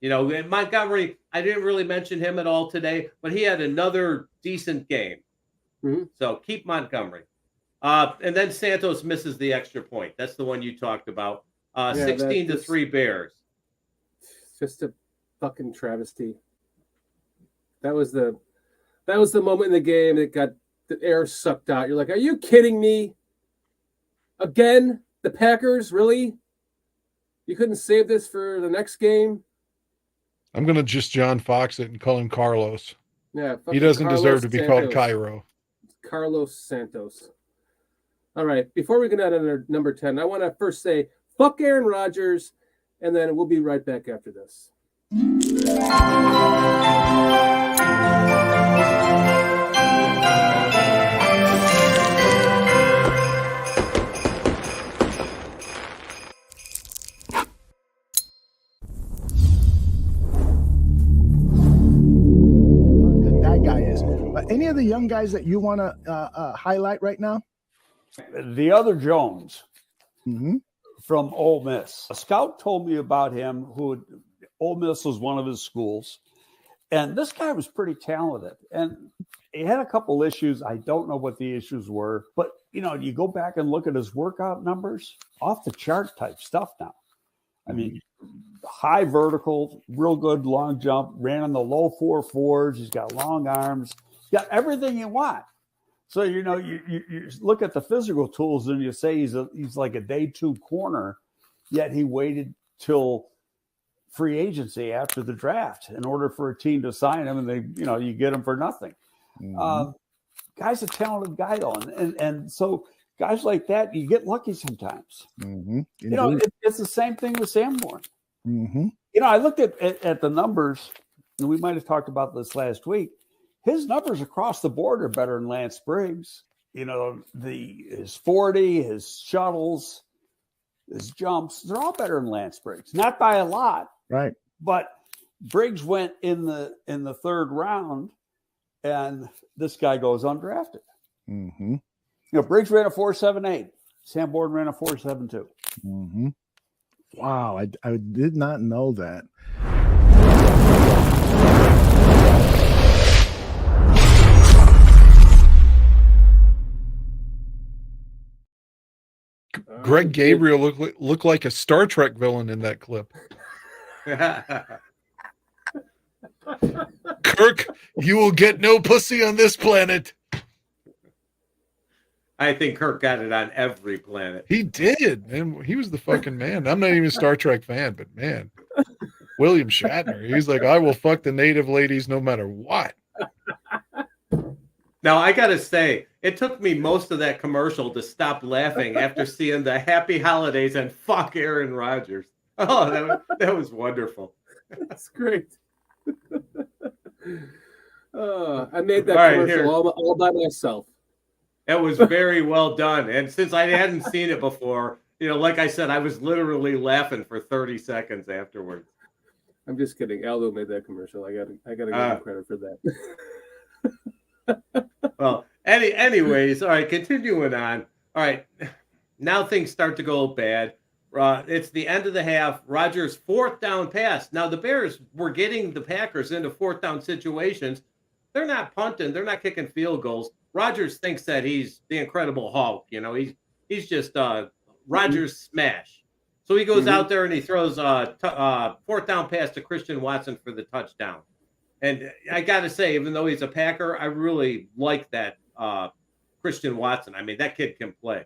S4: And Montgomery, I didn't really mention him at all today, but he had another decent game.
S1: Mm-hmm.
S4: So keep Montgomery. And then Santos misses the extra point. That's the one you talked about. 16-3 Bears.
S1: Just a fucking travesty. That was the moment in the game that got the air sucked out. You're like, are you kidding me? Again, the Packers, really? You couldn't save this for the next game?
S3: I'm going to just John Fox it and call him Carlos.
S1: Yeah.
S3: He doesn't deserve to be
S1: Santos.
S3: called Cairo.
S1: Carlos Santos. All right. Before we get out of number 10, I want to first say, fuck Aaron Rodgers, and then we'll be right back after this.
S2: That guy is. Any of the young guys that you want to highlight right now?
S5: The other Jones
S2: Mm-hmm.
S5: from Ole Miss. A scout told me about him Ole Miss was one of his schools. And this guy was pretty talented. And he had a couple issues. I don't know what the issues were. But, you go back and look at his workout numbers, off the chart type stuff now. I mean, high vertical, real good long jump, ran on the low 4.4s. He's got long arms. He's got everything you want. So, you look at the physical tools and you say he's like a day 2 corner, yet he waited till free agency after the draft in order for a team to sign him, and you get him for nothing. Mm-hmm. Guy's a talented guy though, and so guys like that, you get lucky sometimes.
S2: Mm-hmm.
S5: It's the same thing with Sanborn.
S2: Mm-hmm.
S5: I looked at the numbers, and we might have talked about this last week. His numbers across the board are better than Lance Briggs. His 40, his shuttles, his jumps, they're all better than Lance Briggs. Not by a lot.
S2: Right.
S5: But Briggs went in the 3rd round, and this guy goes undrafted.
S2: Mm-hmm.
S5: Briggs ran a 4.78. Sanborn ran a 4.72.
S2: Mm-hmm. Wow, I did not know that.
S3: Greg Gabriel looked like a Star Trek villain in that clip. Kirk, you will get no pussy on this planet.
S4: I think Kirk got it on every planet.
S3: He did, and he was the fucking man. I'm not even a Star Trek fan, but man, William Shatner, he's like, I will fuck the native ladies no matter what.
S4: Now, I got to say, it took me most of that commercial to stop laughing after seeing the happy holidays and fuck Aaron Rodgers. Oh, that was wonderful.
S1: That's great. I made that commercial all by myself.
S4: It was very well done. And since I hadn't seen it before, like I said, I was literally laughing for 30 seconds afterwards.
S1: I'm just kidding. Aldo made that commercial. I gotta give him credit for that.
S4: Well, anyways, all right, continuing on. All right, now things start to go bad. It's the end of the half. Rodgers' fourth down pass. Now the Bears were getting the Packers into fourth down situations. They're not punting. They're not kicking field goals. Rodgers thinks that he's the Incredible Hulk. You know, he's just Rodgers smash. So he goes out there and he throws fourth down pass to Christian Watson for the touchdown. And I got to say, even though he's a Packer, I really like that Christian Watson. I mean, that kid can play.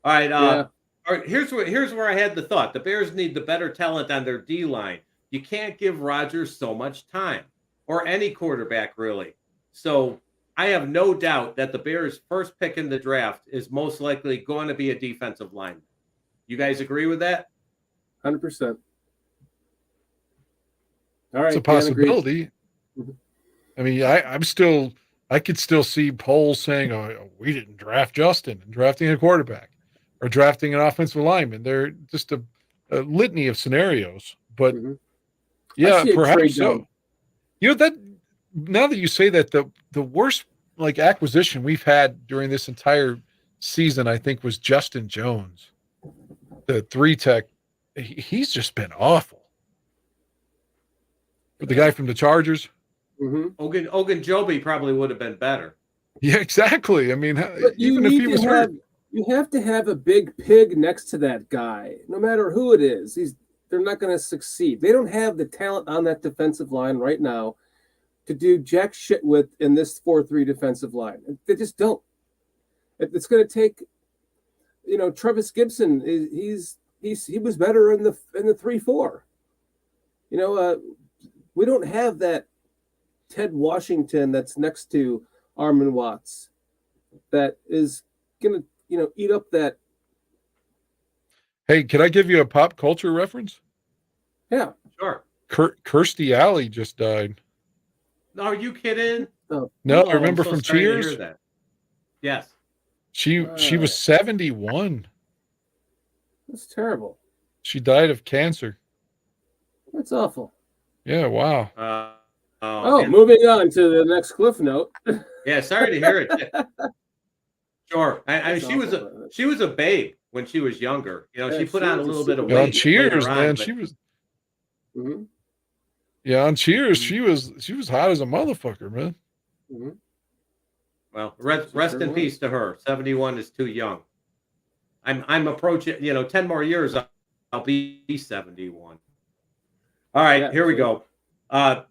S4: All right. All right. Here's where I had the thought. The Bears need the better talent on their D line. You can't give Rodgers so much time, or any quarterback really. So I have no doubt that the Bears' first pick in the draft is most likely going to be a defensive lineman. You guys agree with that?
S1: 100%. All right.
S3: It's a possibility. I mean, I could still see polls saying, "Oh, we didn't draft Justin," and drafting a quarterback or drafting an offensive lineman. They're just a litany of scenarios. But yeah, perhaps so. You know, that now that you say that, the worst like acquisition we've had during this entire season, I think, was Justin Jones, the 3-tech. He's just been awful. But the guy from the Chargers,
S4: Ogunjobi probably would have been better.
S3: Yeah, exactly. I mean, even if he was hurt,
S1: you have to have a big pig next to that guy, no matter who it is. They're not going to succeed. They don't have the talent on that defensive line right now to do jack shit with in this 4-3 defensive line. They just don't. It's going to take, Travis Gibson. He was better in the 3-4. We don't have that Ted Washington that's next to Armin Watts that is going to, eat up that.
S3: Hey, can I give you a pop culture reference?
S1: Yeah,
S4: sure.
S3: Kirstie Alley just died.
S4: No, are you kidding?
S3: No, I remember from Cheers.
S4: Yes.
S3: She was 71.
S1: That's terrible.
S3: She died of cancer.
S1: That's awful.
S3: Yeah, wow.
S1: Moving on to the next cliff note.
S4: Yeah, sorry to hear it. Sure. I she was a babe when she was younger. She put on a little bit of weight.
S3: On Cheers, man, she was. Yeah, on Cheers, she was hot as a motherfucker, man.
S4: Well, rest in peace to her. 71 is too young. I'm approaching. 10 more years, I'll be 71. All right, here we go. All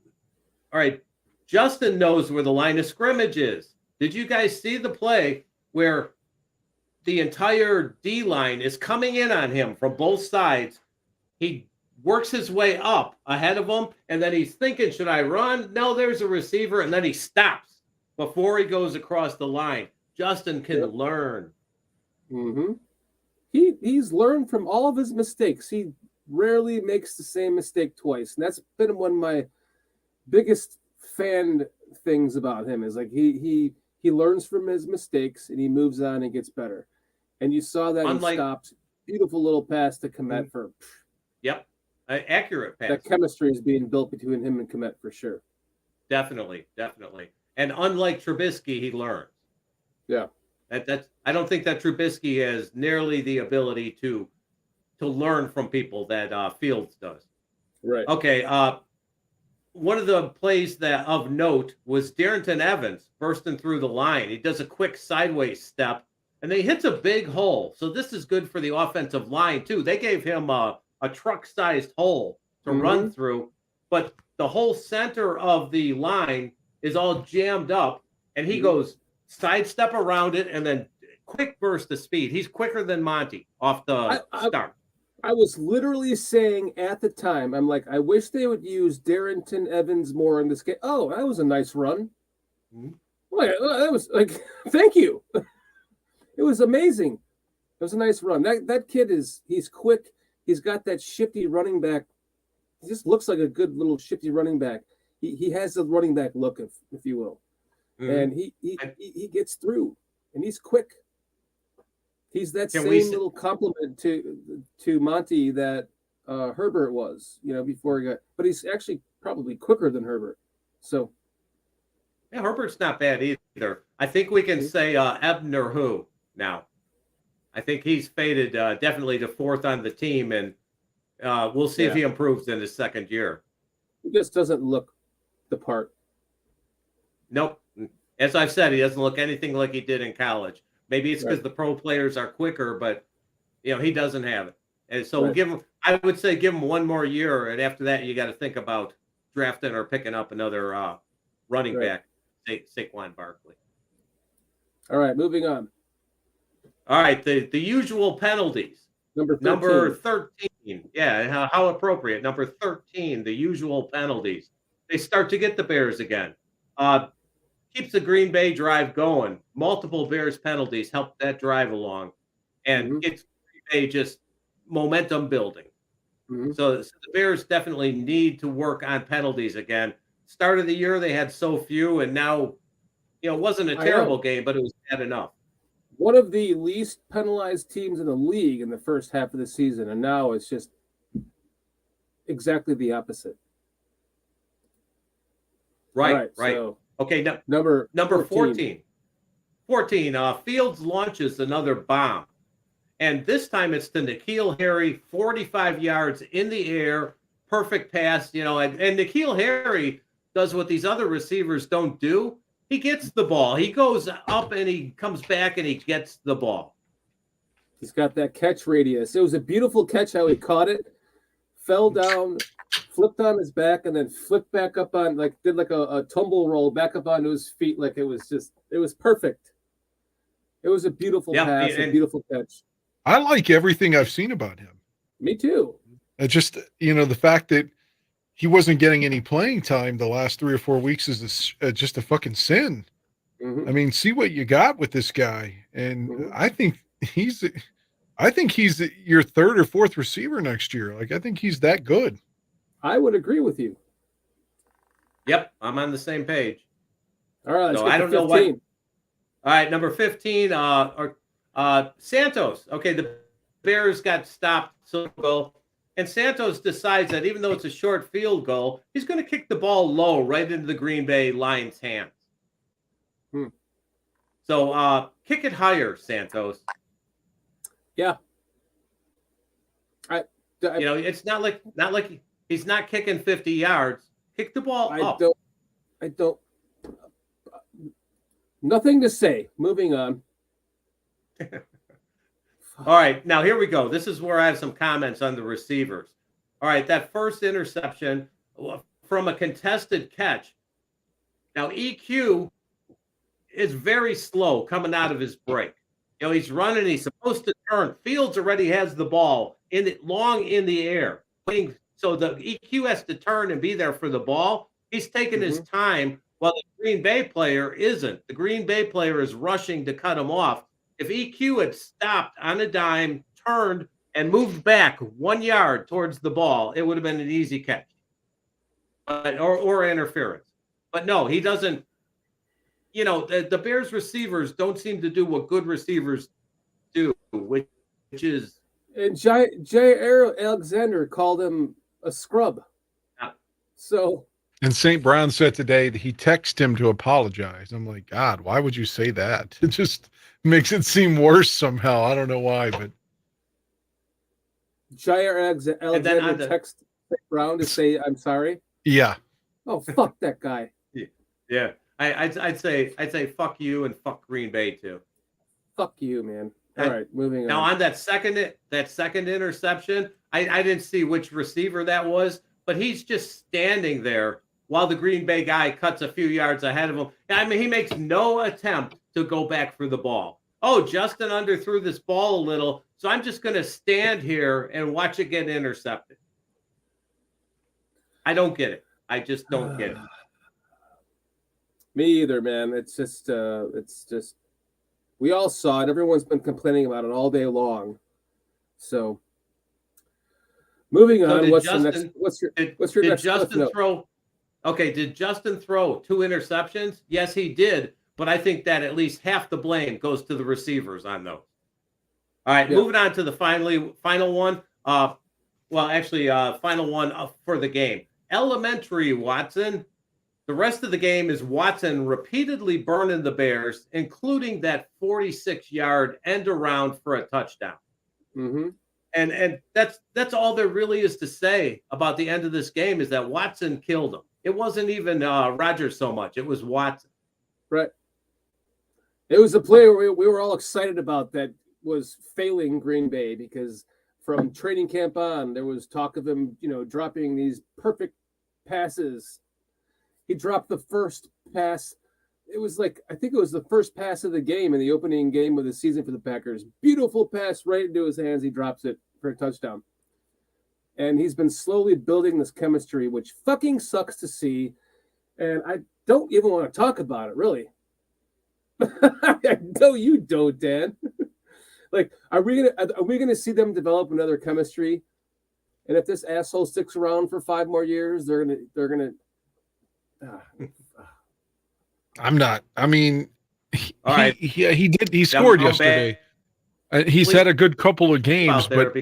S4: right, Justin knows where the line of scrimmage is. Did you guys see the play where the entire D line is coming in on him from both sides? He works his way up ahead of him, and then he's thinking, should I run? No, there's a receiver, and then he stops before he goes across the line. Justin can learn.
S1: He's learned from all of his mistakes. He rarely makes the same mistake twice, and that's been one of my biggest fan things about him. Is like he learns from his mistakes and he moves on and gets better. And you saw that he stopped. Beautiful little pass to Komet for.
S4: Yep, accurate pass.
S1: That chemistry is being built between him and Komet for sure.
S4: Definitely. And unlike Trubisky, he learns.
S1: Yeah.
S4: I don't think that Trubisky has nearly the ability to learn from people that Fields does.
S1: Right.
S4: Okay. One of the plays that of note was Darrington Evans bursting through the line. He does a quick sideways step, and then he hits a big hole. So this is good for the offensive line too. They gave him a truck-sized hole to run through, but the whole center of the line is all jammed up, and he goes sidestep around it and then quick burst of speed. He's quicker than Monty off the start.
S1: I was literally saying at the time, I'm like, I wish they would use Darrington Evans more in this game. Oh, that was a nice run. That was like, thank you. It was amazing. It was a nice run. That kid he's quick. He's got that shifty running back. He just looks like a good little shifty running back. He has the running back look, if you will. And he gets through, and he's quick. He's that same little compliment to Monty that Herbert was, before he got. But he's actually probably quicker than Herbert. So,
S4: yeah, Herbert's not bad either. I think we can say Ebner who now. I think he's faded definitely to fourth on the team, and we'll see if he improves in his second year.
S1: He just doesn't look the part.
S4: Nope. As I've said, he doesn't look anything like he did in college. Maybe it's because the pro players are quicker, but he doesn't have it. And so we'll give him. I would say give him one more year, and after that, you got to think about drafting or picking up another running back, Saquon Barkley.
S1: All right, moving on.
S4: All right, the usual penalties. Number 13. Yeah, how appropriate. Number 13, the usual penalties. They start to get the Bears again. Keeps the Green Bay drive going. Multiple Bears penalties help that drive along, and gets Green Bay just momentum building. So the Bears definitely need to work on penalties again. Start of the year, they had so few, and now, it wasn't a terrible game, but it was bad enough.
S1: One of the least penalized teams in the league in the first half of the season, and now it's just exactly the opposite.
S4: Right.
S1: So
S4: okay,
S1: number
S4: 14. 14, Fields launches another bomb. And this time it's to N'Keal Harry, 45 yards in the air, perfect pass, and N'Keal Harry does what these other receivers don't do. He gets the ball. He goes up and he comes back and he gets the ball.
S1: He's got that catch radius. It was a beautiful catch how he caught it, fell down, flipped on his back, and then flipped back up on, did a tumble roll back up onto his feet. It was perfect. It was a beautiful pass, a beautiful catch.
S3: I like everything I've seen about him.
S1: Me too.
S3: Just, the fact that he wasn't getting any playing time the last 3 or 4 weeks is just a fucking sin. I mean, see what you got with this guy. And I think he's your third or fourth receiver next year. I think he's that good.
S1: I would agree with you.
S4: Yep, I'm on the same page.
S1: All right, let's
S4: so
S1: get
S4: I
S1: to
S4: don't know
S1: 15.
S4: what. All right, number 15, Santos. Okay, the Bears got stopped. And Santos decides that even though it's a short field goal, he's going to kick the ball low right into the Green Bay Lions' hands. So kick it higher, Santos.
S1: Yeah.
S4: It's not like he's not kicking 50 yards. Kick the ball up.
S1: I don't. Nothing to say. Moving on.
S4: All right, now here we go. This is where I have some comments on the receivers. All right, that first interception from a contested catch. Now, EQ is very slow coming out of his break. He's running. He's supposed to turn. Fields already has the ball long in the air. So the EQ has to turn and be there for the ball. He's taking his time while the Green Bay player isn't. The Green Bay player is rushing to cut him off. If EQ had stopped on a dime, turned, and moved back 1 yard towards the ball, it would have been an easy catch, or interference. But no, he doesn't. The Bears receivers don't seem to do what good receivers do, which is.
S1: And J. Alexander called him a scrub.
S4: Yeah.
S1: So.
S3: And St. Brown said today that he texted him to apologize. I'm like, God, why would you say that? It just makes it seem worse somehow. I don't know why, but
S1: Jair Alexander text Brown to say I'm sorry.
S3: Yeah.
S1: Oh, fuck that guy.
S4: Yeah, I'd say fuck you and fuck Green Bay too.
S1: Fuck you, man. All right, moving on.
S4: Now on that second interception, I didn't see which receiver that was, but he's just standing there while the Green Bay guy cuts a few yards ahead of him. I mean, he makes no attempt to go back for the ball. Oh, Justin underthrew this ball a little, so I'm just going to stand here and watch it get intercepted. I don't get it. I just don't get it.
S1: Me either, man. It's just we all saw it. Everyone's been complaining about it all day long. So moving on, what's your next
S4: did Justin throw? Okay, did Justin throw 2 interceptions? Yes, he did. But I think that at least half the blame goes to the receivers on those. All right, moving on to the final one. Final one for the game. Elementary, Watson. The rest of the game is Watson repeatedly burning the Bears, including that 46-yard end around for a touchdown.
S1: Mm-hmm.
S4: And that's all there really is to say about the end of this game, is that Watson killed him. It wasn't even Rodgers so much. It was Watson.
S1: Right. It was a player we were all excited about that was failing Green Bay, because from training camp on, there was talk of him, dropping these perfect passes. He dropped the first pass. It was I think it was the first pass of the game in the opening game of the season for the Packers. Beautiful pass right into his hands. He drops it for a touchdown. And he's been slowly building this chemistry, which fucking sucks to see. And I don't even want to talk about it, really. I know you don't, Dan. Are we gonna see them develop another chemistry? And if this asshole sticks around for 5 more years, they're gonna.
S3: I'm not. I mean,
S4: All right.
S3: he did. He scored yesterday. He's had a good couple of games, but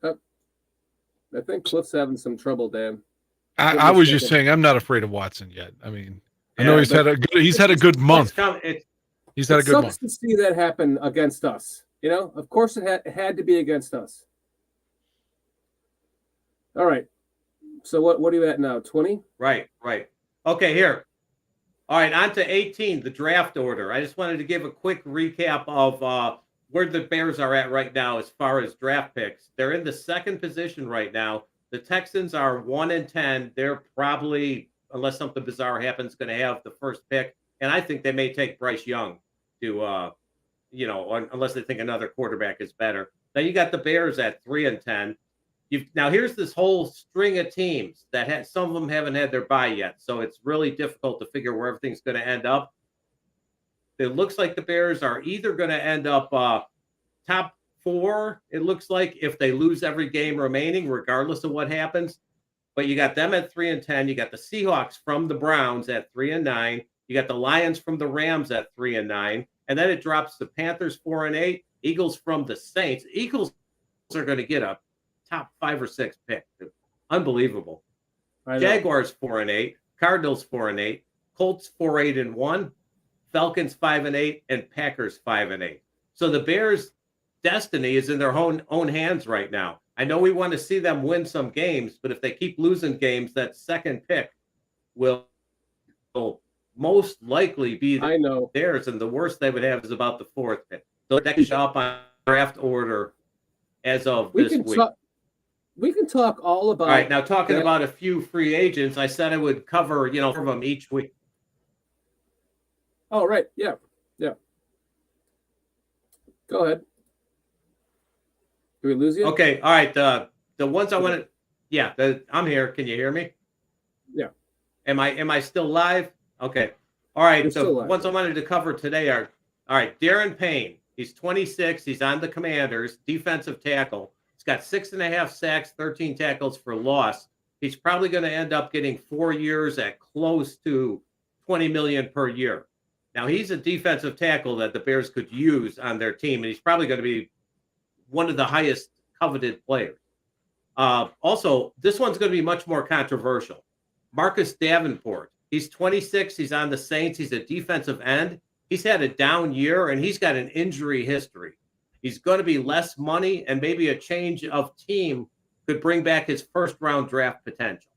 S1: I think Cliff's having some trouble, Dan.
S3: I was just saying I'm not afraid of Watson yet. I mean, I know he's had a good month. He's had a good month.
S1: It sucks to see that happen against us. Of course it had to be against us. All right. So what are you at now? 20?
S4: Right. Okay, here. All right, on to 18, the draft order. I just wanted to give a quick recap of where the Bears are at right now as far as draft picks. They're in the second position right now. The Texans are 1-10. They're probably, unless something bizarre happens, going to have the first pick. And I think they may take Bryce Young to, unless they think another quarterback is better. Now you got the Bears at 3-10. Now here's this whole string of teams that some of them haven't had their bye yet, so it's really difficult to figure where everything's going to end up. It looks like the Bears are either going to end up top 4. It looks like, if they lose every game remaining, regardless of what happens. But you got them at 3-10. You got the Seahawks from the Browns at 3-9. You got the Lions from the Rams at 3-9, and then it drops the Panthers 4-8. Eagles from the Saints. Eagles are going to get a top 5 or 6 pick. Unbelievable. Jaguars 4-8, Cardinals 4-8, Colts 4-8-1, Falcons 5-8, and Packers 5-8. So the Bears' destiny is in their own hands right now. I know we want to see them win some games, but if they keep losing games, that second pick will most likely be theirs, and the worst they would have is about the 4th pick. So that can show up on draft order as of this week.
S1: We can talk all about.
S4: All right, now talking about a few free agents, I said I would cover, for them each week.
S1: Oh, right. Yeah. Go ahead. Do we lose you?
S4: Okay. All right. The ones I wanted. Yeah, I'm here. Can you hear me?
S1: Yeah.
S4: Am I still live? Okay. All right.
S1: You're
S4: So ones I wanted to cover today are, all right, Darren Payne. He's 26. He's on the Commanders, defensive tackle. He's got 6.5 sacks, 13 tackles for loss. He's probably going to end up getting 4 years at close to $20 million per year. Now, he's a defensive tackle that the Bears could use on their team, and he's probably going to be one of the highest coveted players. Also, this one's going to be much more controversial. Marcus Davenport. He's 26. He's on the Saints. He's a defensive end. He's had a down year, and he's got an injury history. He's going to be less money, and maybe a change of team could bring back his first-round draft potential.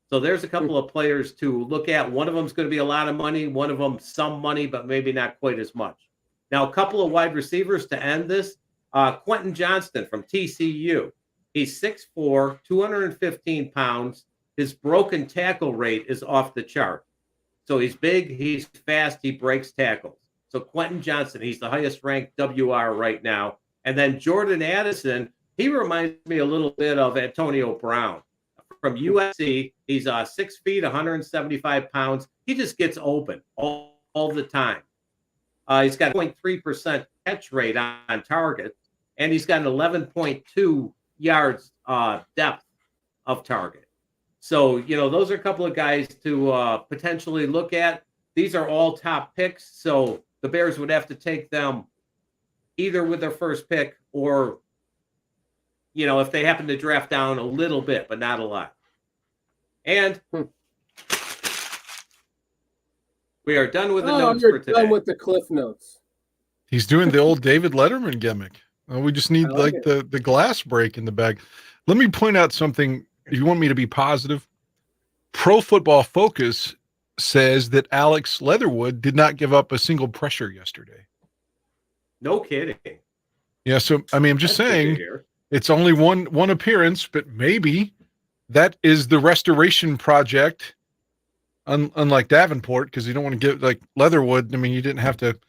S4: So there's a couple of players to look at. One of them is going to be a lot of money. One of them some money, but maybe not quite as much. Now, a couple of wide receivers to end this. Quentin Johnston from TCU. He's 6'4", 215 pounds. His broken tackle rate is off the chart. So he's big, he's fast, he breaks tackles. So Quentin Johnston, he's the highest ranked WR right now. And then Jordan Addison, he reminds me a little bit of Antonio Brown. From USC, he's 6 feet, 175 pounds. He just gets open all the time. He's got 0.3% catch rate on target, and he's got an 11.2 yards depth of target. So, those are a couple of guys to potentially look at. These are all top picks, so the Bears would have to take them either with their first pick or, if they happen to draft down a little bit, but not a lot. And We are done with the
S1: Oh,
S4: notes
S1: you're
S4: for today.
S1: done with the cliff notes.
S3: He's doing the old David Letterman gimmick. We just need
S1: I like
S3: the glass break in the bag. Let me point out something. If you want me to be positive, Pro Football Focus says that Alex Leatherwood did not give up a single pressure yesterday.
S4: No kidding.
S3: Yeah, so I mean, I'm just
S4: That's good to
S3: saying
S4: hear.
S3: it's only one appearance, but maybe that is the restoration project. Unlike Davenport, because you don't want to get like Leatherwood. I mean, you didn't have to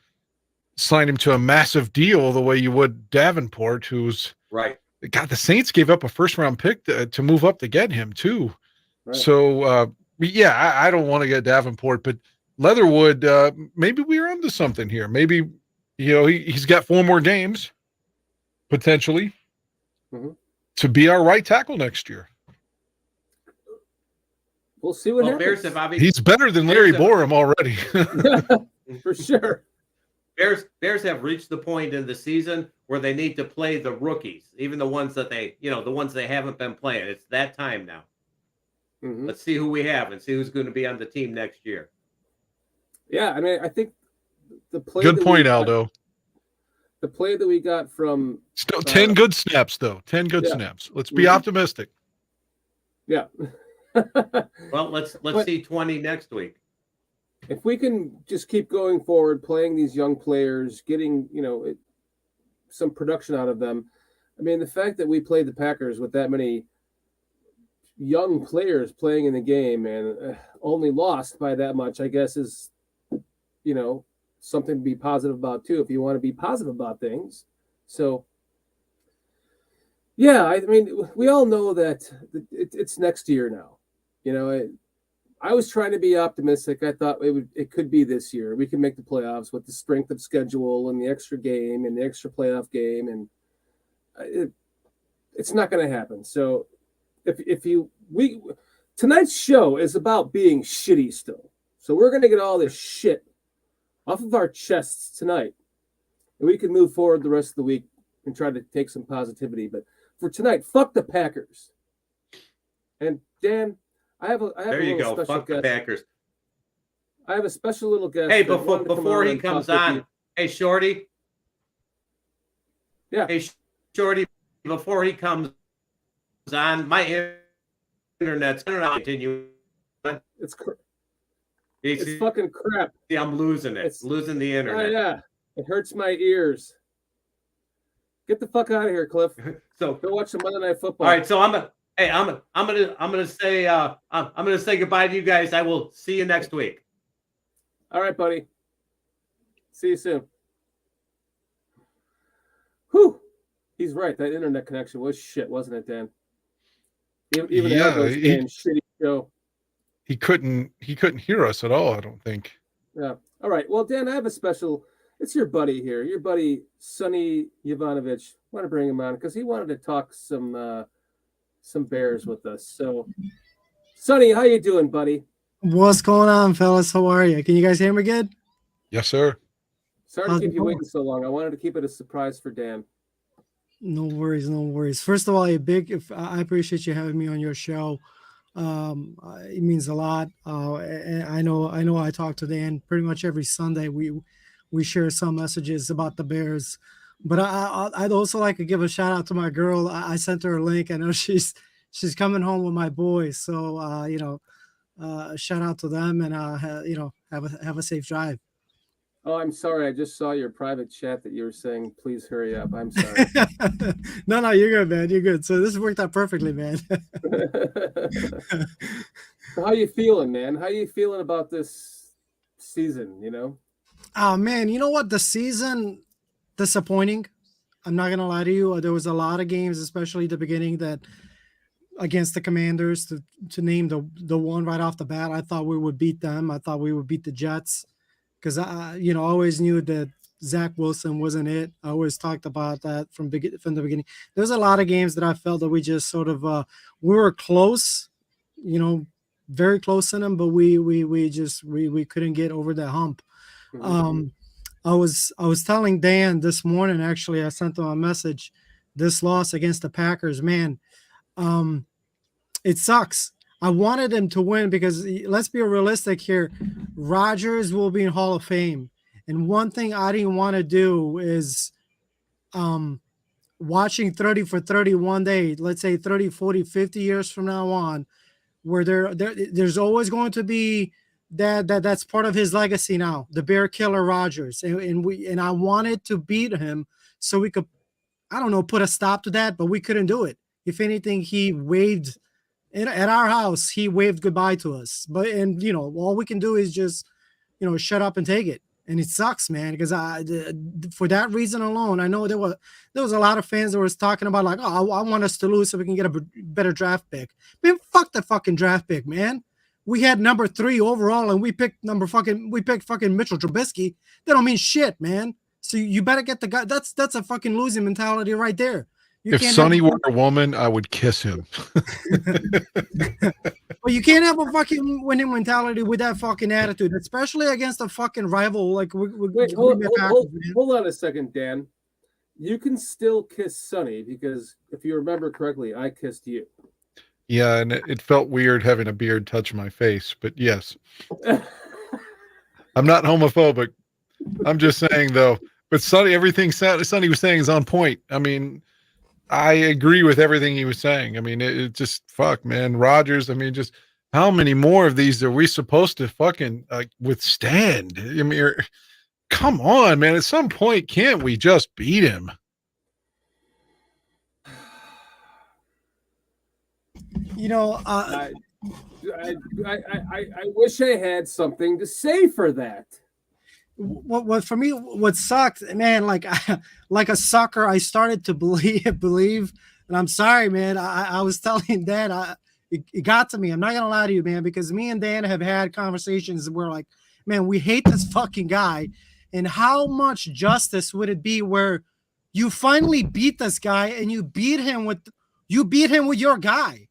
S3: sign him to a massive deal the way you would Davenport, who's
S4: Right.
S3: God. The Saints gave up a first-round pick to move up to get him too.
S1: Right.
S3: So yeah, I don't want to get Davenport, but Leatherwood, maybe we're onto something here. Maybe he's got 4 more games potentially to be our right tackle next year.
S1: We'll see what
S4: Well,
S1: happens.
S4: Bears have obviously,
S3: He's better than Larry Borum already.
S1: For sure.
S4: Bears have reached the point in the season where they need to play the rookies, even the ones that the ones they haven't been playing. It's that time now. Let's see who we have and see who's going to be on the team next year.
S1: Yeah, I mean, I think the play.
S3: Good point, Aldo.
S1: The play that we got from
S3: Still 10 good snaps, though. 10 good snaps. Let's be optimistic.
S1: Yeah.
S4: Well, let's see 20 next week.
S1: If we can just keep going forward, playing these young players, getting some production out of them. I mean, the fact that we played the Packers with that many young players playing in the game and only lost by that much, I guess, is something to be positive about too, if you want to be positive about things. So yeah, I mean, we all know that it's next year now. I was trying to be optimistic. I thought it could be this year. We can make the playoffs with the strength of schedule and the extra game and the extra playoff game, and it's not going to happen. So tonight's show is about being shitty still. So we're going to get all this shit off of our chests tonight, and we can move forward the rest of the week and try to take some positivity. But for tonight, fuck the Packers. And Dan, I have
S4: there you go. Fuck the Packers.
S1: I have a special little guest.
S4: Hey, before he comes on, hey Shorty.
S1: Yeah.
S4: Hey Shorty, before he comes on, my internet's continue.
S1: It's fucking crap.
S4: See, I'm losing it. It's losing the internet.
S1: Oh yeah, it hurts my ears. Get the fuck out of here, Cliff.
S4: So
S1: go watch some Monday Night Football.
S4: All right, so I'm gonna say goodbye to you guys. I will see you next week.
S1: All right, buddy. See you soon. Whew. He's right. That internet connection was shit, wasn't it, Dan? Even Aldo's shitty show.
S3: He couldn't hear us at all, I don't think.
S1: Yeah. All right. Well, Dan, I have a special. It's your buddy here. Your buddy Sonny Yovanovich. I want to bring him on because he wanted to talk some Bears with us. So, Sonny, how you doing, buddy?
S6: What's going on, fellas? How are you? Can you guys hear me good?
S3: Yes, sir.
S1: Sorry to keep you waiting so long. I wanted to keep it a surprise for Dan.
S6: No worries, no worries. First of all, I appreciate you having me on your show. It means a lot. I know. I talk to Dan pretty much every Sunday. We share some messages about the Bears, but I'd also like to give a shout out to my girl. I sent her a link. I know she's coming home with my boys, so shout out to them, and have a safe drive.
S1: Oh, I'm sorry. I just saw your private chat that you were saying, please hurry up. I'm sorry.
S6: No, you're good, man. You're good. So this worked out perfectly, man.
S1: So how you feeling, man? How you feeling about this season,
S6: Oh, man. You know what? The season, disappointing. I'm not going to lie to you. There was a lot of games, especially the beginning, that against the Commanders, to name the one right off the bat, I thought we would beat them. I thought we would beat the Jets. Because I always knew that Zach Wilson wasn't it. I always talked about that from the beginning. There's a lot of games that I felt that we just sort of we were close, very close in them, but we couldn't get over that hump. Mm-hmm. I was telling Dan this morning, actually, I sent him a message. This loss against the Packers, man, it sucks. I wanted him to win because let's be realistic here. Rodgers will be in Hall of Fame. And one thing I didn't want to do is watching 30 for 30 one day, let's say 30, 40, 50 years from now on, where there's always going to be that's part of his legacy now, the Bear Killer Rodgers. And I wanted to beat him so we could, I don't know, put a stop to that, but we couldn't do it. If anything, he waved at our house, he waved goodbye to us. But all we can do is just shut up and take it. And it sucks, man, because for that reason alone, I know there was a lot of fans that was talking about like, oh, I want us to lose so we can get a better draft pick. Man, fuck the fucking draft pick, man. We had number 3 overall, and we picked fucking Mitchell Trubisky. That don't mean shit, man. So you better get the guy. That's a fucking losing mentality right there.
S3: If Sonny were a woman, I would kiss him.
S6: Well, you can't have a fucking winning mentality with that fucking attitude, especially against a fucking rival like.
S1: Wait, hold on a second, Dan. You can still kiss Sonny because if you remember correctly, I kissed you.
S3: Yeah, and it felt weird having a beard touch my face, but yes. I'm not homophobic. I'm just saying, though. But Sonny, everything Sonny was saying is on point. I mean, I agree with everything he was saying. I mean, it just, fuck, man. Rodgers, I mean, just how many more of these are we supposed to fucking withstand? I mean, come on, man. At some point, can't we just beat him?
S1: I wish I had something to say for that.
S6: What for me, what sucked, man, like a sucker, I started to believe, and I'm sorry, man. I was telling Dad, it got to me. I'm not gonna lie to you, man, because me and Dan have had conversations where like, man, we hate this fucking guy, and how much justice would it be where you finally beat this guy and you beat him with your guy.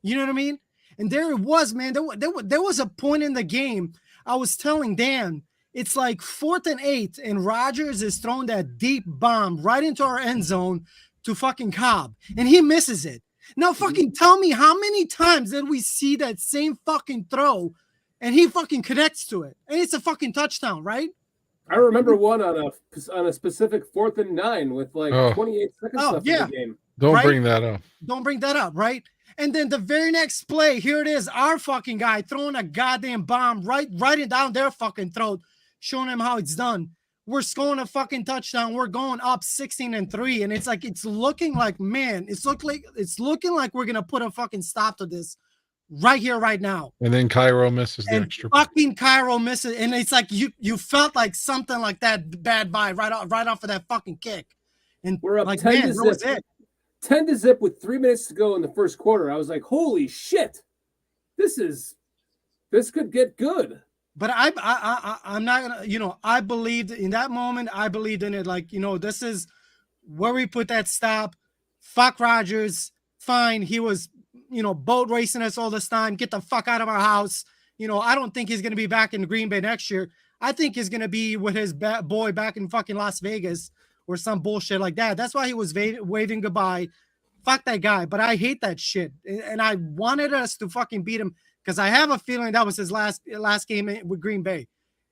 S6: You know what I mean? And there it was, man. There was a point in the game. I was telling Dan, it's like 4th and 8, and Rodgers is throwing that deep bomb right into our end zone to fucking Cobb, and he misses it. Now fucking tell me how many times did we see that same fucking throw, and he fucking connects to it, and it's a fucking touchdown, right?
S1: I remember one on a specific 4th and 9 with like 28 seconds left in the game.
S3: Don't bring that up.
S6: Don't bring that up, right? And then the very next play, here it is, our fucking guy throwing a goddamn bomb right down their fucking throat, showing them how it's done. We're scoring a fucking touchdown. We're going up 16-3, and it's like it's looking like we're gonna put a fucking stop to this right here, right now.
S3: And then Cairo misses the extra.
S6: Fucking Cairo misses, and it's like you felt like something like that bad vibe right off of that fucking kick. And
S1: we're up
S6: like,
S1: 10 to zip. 10 to zip with 3 minutes to go in the first quarter. I was like, holy shit, this could get good.
S6: But I'm not gonna, I believed in that moment. I believed in it. Like, this is where we put that stop. Fuck Rodgers. Fine. He was, boat racing us all this time. Get the fuck out of our house. I don't think he's going to be back in Green Bay next year. I think he's going to be with his boy back in fucking Las Vegas or some bullshit like that. That's why he was waving goodbye. Fuck that guy. But I hate that shit. And I wanted us to fucking beat him because I have a feeling that was his last game with Green Bay.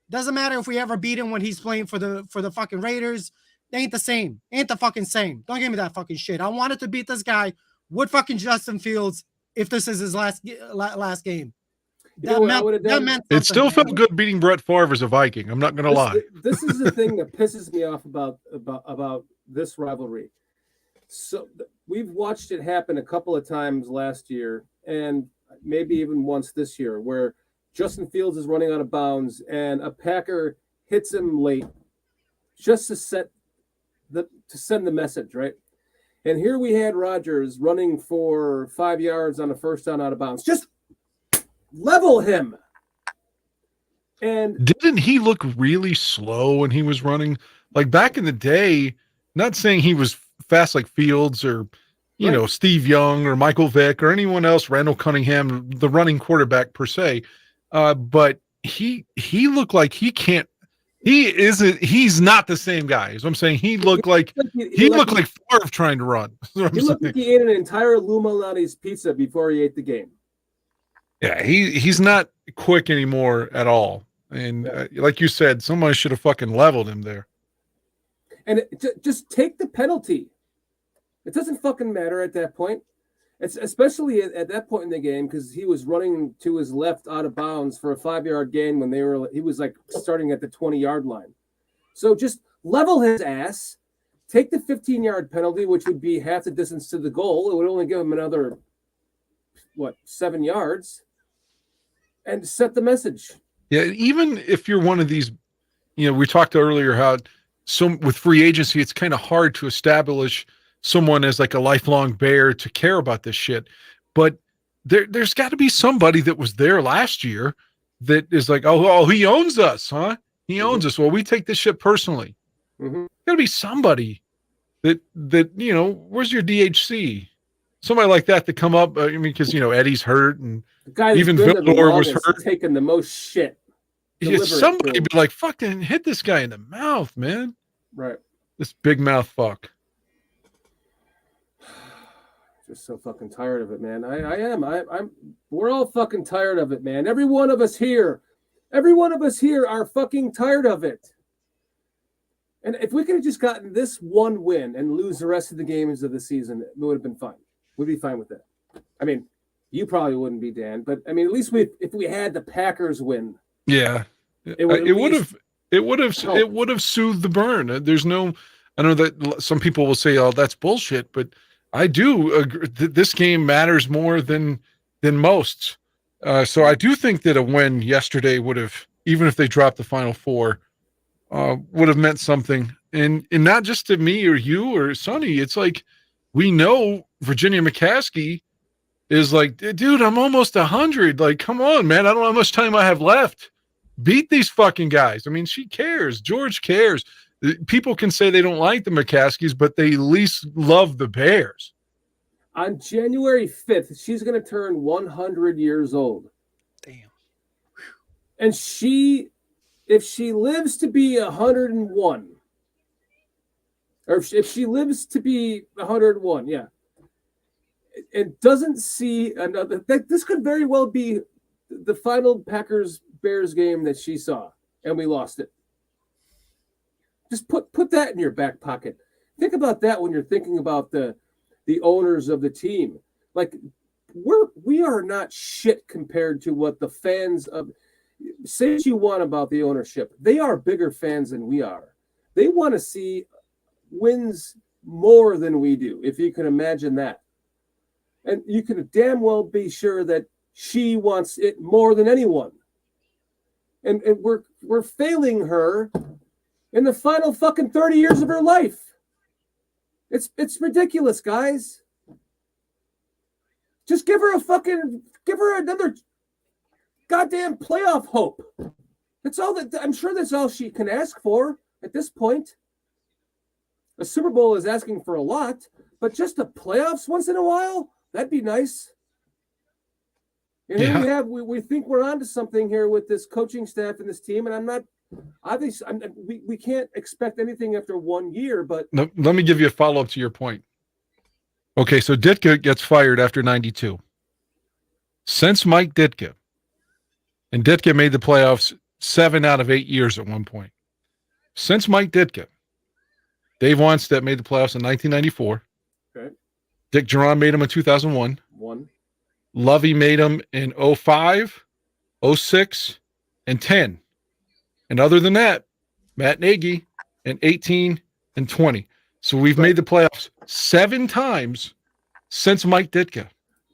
S6: Doesn't matter if we ever beat him when he's playing for the fucking Raiders. They ain't the same. Ain't the fucking same. Don't give me that fucking shit. I wanted to beat this guy with fucking Justin Fields if this is his last game.
S3: It still felt good beating Brett Favre as a Viking. I'm not going to lie.
S1: This is the thing that pisses me off about this rivalry. So we've watched it happen a couple of times last year and maybe even once this year where Justin Fields is running out of bounds and a Packer hits him late just to send the message, right? And here we had Rodgers running for 5 yards on a first down out of bounds. Just level him. And
S3: didn't he look really slow when he was running? Like back in the day, not saying he was fast like Fields or, Steve Young or Michael Vick or anyone else, Randall Cunningham, the running quarterback per se. But he looked like he's not the same guy. So I'm saying he looked like Favre trying to run.
S1: He looked like he ate an entire Lou Malnati's pizza before he ate the game.
S3: Yeah, he's not quick anymore at all. And like you said, someone should have fucking leveled him there.
S1: And just take the penalty. It doesn't fucking matter at that point. It's especially at that point in the game because he was running to his left out of bounds for a 5-yard gain when he was like starting at the 20-yard line. So just level his ass, take the 15-yard penalty, which would be half the distance to the goal. It would only give him another 7 yards, and set the message.
S3: Yeah, even if you're one of these, we talked earlier how with free agency, it's kind of hard to establish someone as like a lifelong Bear to care about this shit. But there's got to be somebody that was there last year that is like, oh, he owns us, huh? He owns us. Well, we take this shit personally.
S1: Mm-hmm.
S3: Got to be somebody that where's your DHC? Somebody like that to come up. I mean, because Eddie's hurt, and
S1: the guy
S3: even Villador was hurt,
S1: taking the most shit.
S3: Somebody be like, fucking hit this guy in the mouth, man.
S1: Right.
S3: This big mouth fuck.
S1: Just so fucking tired of it, man. I am. We're all fucking tired of it, man. Every one of us here are fucking tired of it. And if we could have just gotten this one win and lose the rest of the games of the season, it would have been fine. We'd be fine with that. I mean, you probably wouldn't be, Dan, but I mean, at least if we had the Packers win. Yeah. It would have soothed the burn. There's no, I know that some people will say, oh, that's bullshit, but I do agree that this game matters more than most. So I do think that a win yesterday would have, even if they dropped the Final Four, would have meant something. And not just to me or you or Sonny. It's like, we know Virginia McCaskey is like, dude, I'm almost 100. Like, come on, man. I don't know how much time I have left. Beat these fucking guys. I mean, she cares. George cares. People can say they don't like the McCaskies, but they at least love the Bears. On January 5th, she's going to turn 100 years old.
S6: Damn.
S1: And if she lives to be 101, or if she lives to be 101, yeah, and doesn't see another, this could very well be the final Packers-Bears game that she saw, and we lost it. Just put that in your back pocket. Think about that when you're thinking about the owners of the team. Like, we are not shit compared to what the fans of, say what you want about the ownership. They are bigger fans than we are. They want to see wins more than we do, if you can imagine that. And you can damn well be sure that she wants it more than anyone. And we're failing her in the final fucking 30 years of her life. It's ridiculous, guys. Just give her another goddamn playoff hope. That's all I'm sure that's all she can ask for at this point. A Super Bowl is asking for a lot, but just the playoffs once in a while, that'd be nice. And here we think we're onto something here with this coaching staff and this team, and I'm not. Obviously, we can't expect anything after 1 year, but
S3: let me give you a follow-up to your point. Okay, so Ditka gets fired after 92. Since Mike Ditka, and Ditka made the playoffs 7 out of 8 years at one point. Since Mike Ditka, Dave Wannstedt made the playoffs in 1994.
S1: Okay.
S3: Dick Geron made them in 2001. Lovey made them in 05, 06, and 10. And other than that, Matt Nagy in 18 and 20. So we've made the playoffs 7 times since Mike Ditka.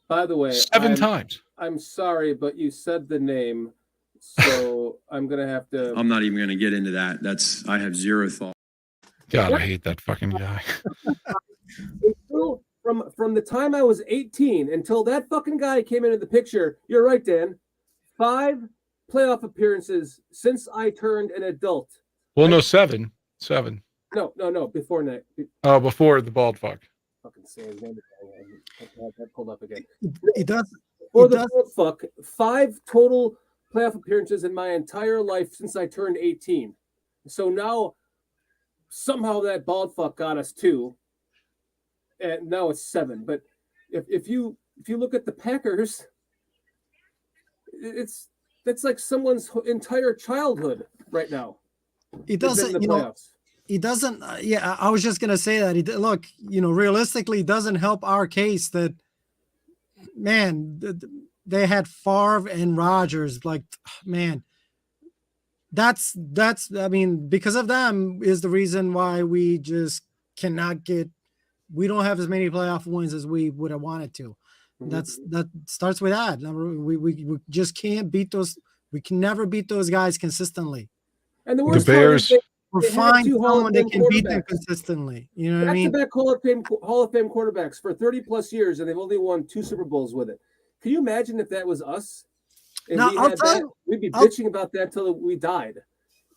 S1: By the way,
S3: 7 times.
S1: I'm sorry, but you said the name, so I'm going to have to...
S7: I'm not even going to get into that. I have zero thought.
S3: God, I hate that fucking guy.
S1: From the time I was 18 until that fucking guy came into the picture, you're right, Dan, 5 playoff appearances since I turned an adult.
S3: Well, no, 7. 7.
S1: No, before that.
S3: Oh, before the bald fuck.
S1: Fucking say his name. I have that pulled up again.
S6: It does.
S1: For the bald fuck, 5 total playoff appearances in my entire life since I turned 18. So now, somehow that bald fuck got us 2. And now it's 7. But if you look at the Packers, that's like someone's entire childhood right now.
S6: It
S1: is in
S6: doesn't,
S1: the
S6: you know,
S1: playoffs.
S6: it doesn't. Yeah, I was just gonna say that. Look, you know, realistically, it doesn't help our case that, man, they had Favre and Rodgers. Like, man, that's. I mean, because of them is the reason why we just cannot get. We don't have as many playoff wins as we would have wanted to. That starts with that. We just can't beat those. We can never beat those guys consistently.
S1: And the
S3: The
S1: worst part
S3: Bears.
S1: is
S6: Or
S1: they had
S6: find
S1: two Hall of
S6: someone that
S1: Fame
S6: can beat them
S1: quarterbacks.
S6: consistently. You know what I mean?
S1: Back-to-back Hall of Fame quarterbacks for 30 plus years, and they've only won 2 Super Bowls with it. Can you imagine if that was us? And
S6: Now, I'll tell you,
S1: we'd be bitching about that till we died.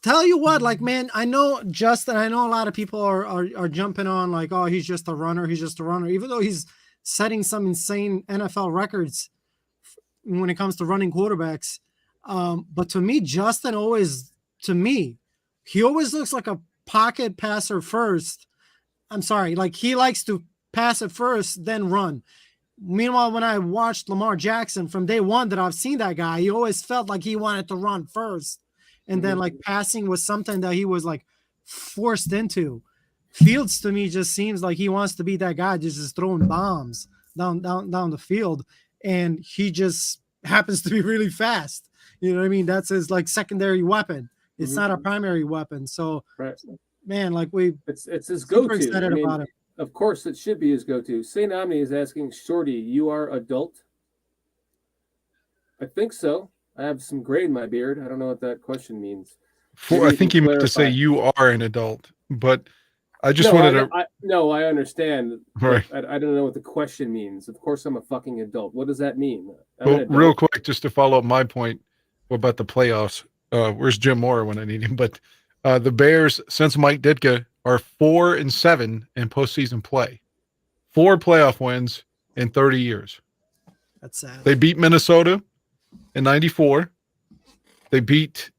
S6: tell you what, like, man, I know Justin, I know a lot of people are jumping on like, oh, he's just a runner, even though he's setting some insane NFL records when it comes to running quarterbacks. But to me, Justin he always looks like a pocket passer first. I'm sorry, like he likes to pass it first, then run. Meanwhile, when I watched Lamar Jackson from day one that I've seen that guy, he always felt like he wanted to run first. And then like passing was something that he was like forced into. Fields to me just seems like he wants to be that guy just throwing bombs down the field. And he just happens to be really fast. You know what I mean? That's his like secondary weapon. It's not a primary weapon. So man, like
S1: it's his
S6: super
S1: go-to.
S6: excited about it.
S1: Of course, it should be his go-to. Saint Omni is asking, Shorty, you are adult? I think so. I have some gray in my beard. I don't know what that question means.
S3: I think he meant to say you are an adult, but I just wanted to.
S1: I understand.
S3: Right.
S1: I don't know what the question means. Of course, I'm a fucking adult. What does that mean?
S3: Well, real quick, just to follow up my point about the playoffs. Where's Jim Moore when I need him? But the Bears, since Mike Ditka, are 4-7 in postseason play. 4 playoff wins in 30 years.
S6: That's sad.
S3: They beat Minnesota in 94. They beat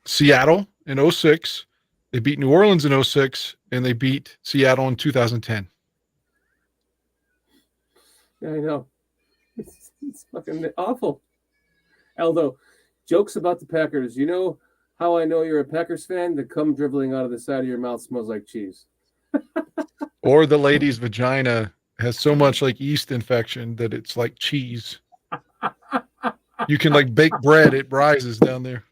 S3: Seattle in 06. They beat New Orleans in 06, and they beat Seattle in 2010.
S1: Yeah, I know. It's fucking awful. Aldo, jokes about the Packers. You know how I know you're a Packers fan? The cum dribbling out of the side of your mouth smells like cheese.
S3: Or the lady's vagina has so much like yeast infection that it's like cheese. You can like bake bread, it rises down there.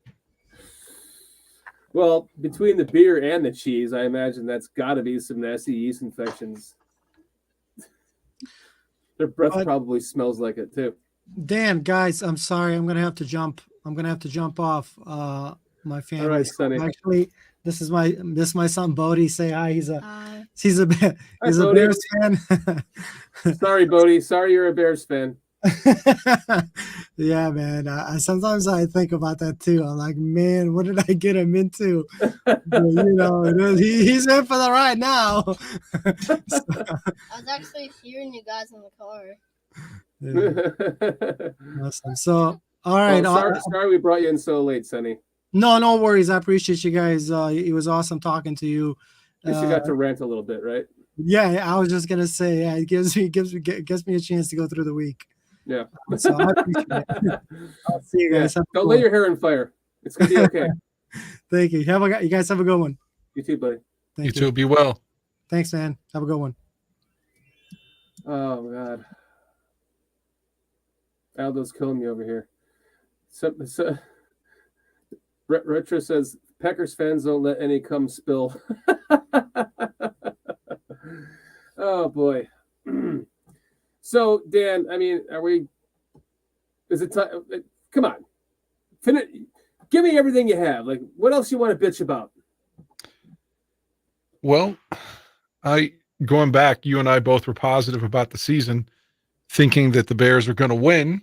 S1: Well, between the beer and the cheese, I imagine that's got to be some nasty yeast infections. Their breath probably smells like it too.
S6: Dan, guys, I'm sorry. I'm gonna have to jump off. My family.
S1: All right, Sonny.
S6: Actually, this is my son Bodie. Say hi. He's a
S1: Bodie.
S6: Bears fan.
S1: Sorry, Bodie. Sorry you're a Bears fan.
S6: Yeah, man. Sometimes I think about that too. I'm like, man, what did I get him into? But, you know, he's in for the ride now.
S8: I was actually hearing you guys in the car.
S6: Yeah. Awesome. So, all right.
S1: Well, sorry we brought you in so late, Sonny.
S6: No worries. I appreciate you guys. It was awesome talking to you.
S1: At least you got to rant a little bit, right?
S6: Yeah, I was just gonna say, yeah, it gives me a chance to go through the week.
S1: Yeah.
S6: So I appreciate it. I'll see you guys.
S1: Don't let your hair on fire. It's gonna be okay.
S6: Thank you. You guys have a good one.
S1: You too, buddy.
S3: You too. Be well.
S6: Thanks, man. Have a good one.
S1: Oh God. Aldo's killing me over here. So Retro says Packers fans don't let any cum spill. Oh boy. So Dan, I mean, is it time? Come on. Give me everything you have. Like, what else you want to bitch about?
S3: Well, going back, you and I both were positive about the season, thinking that the Bears are going to win,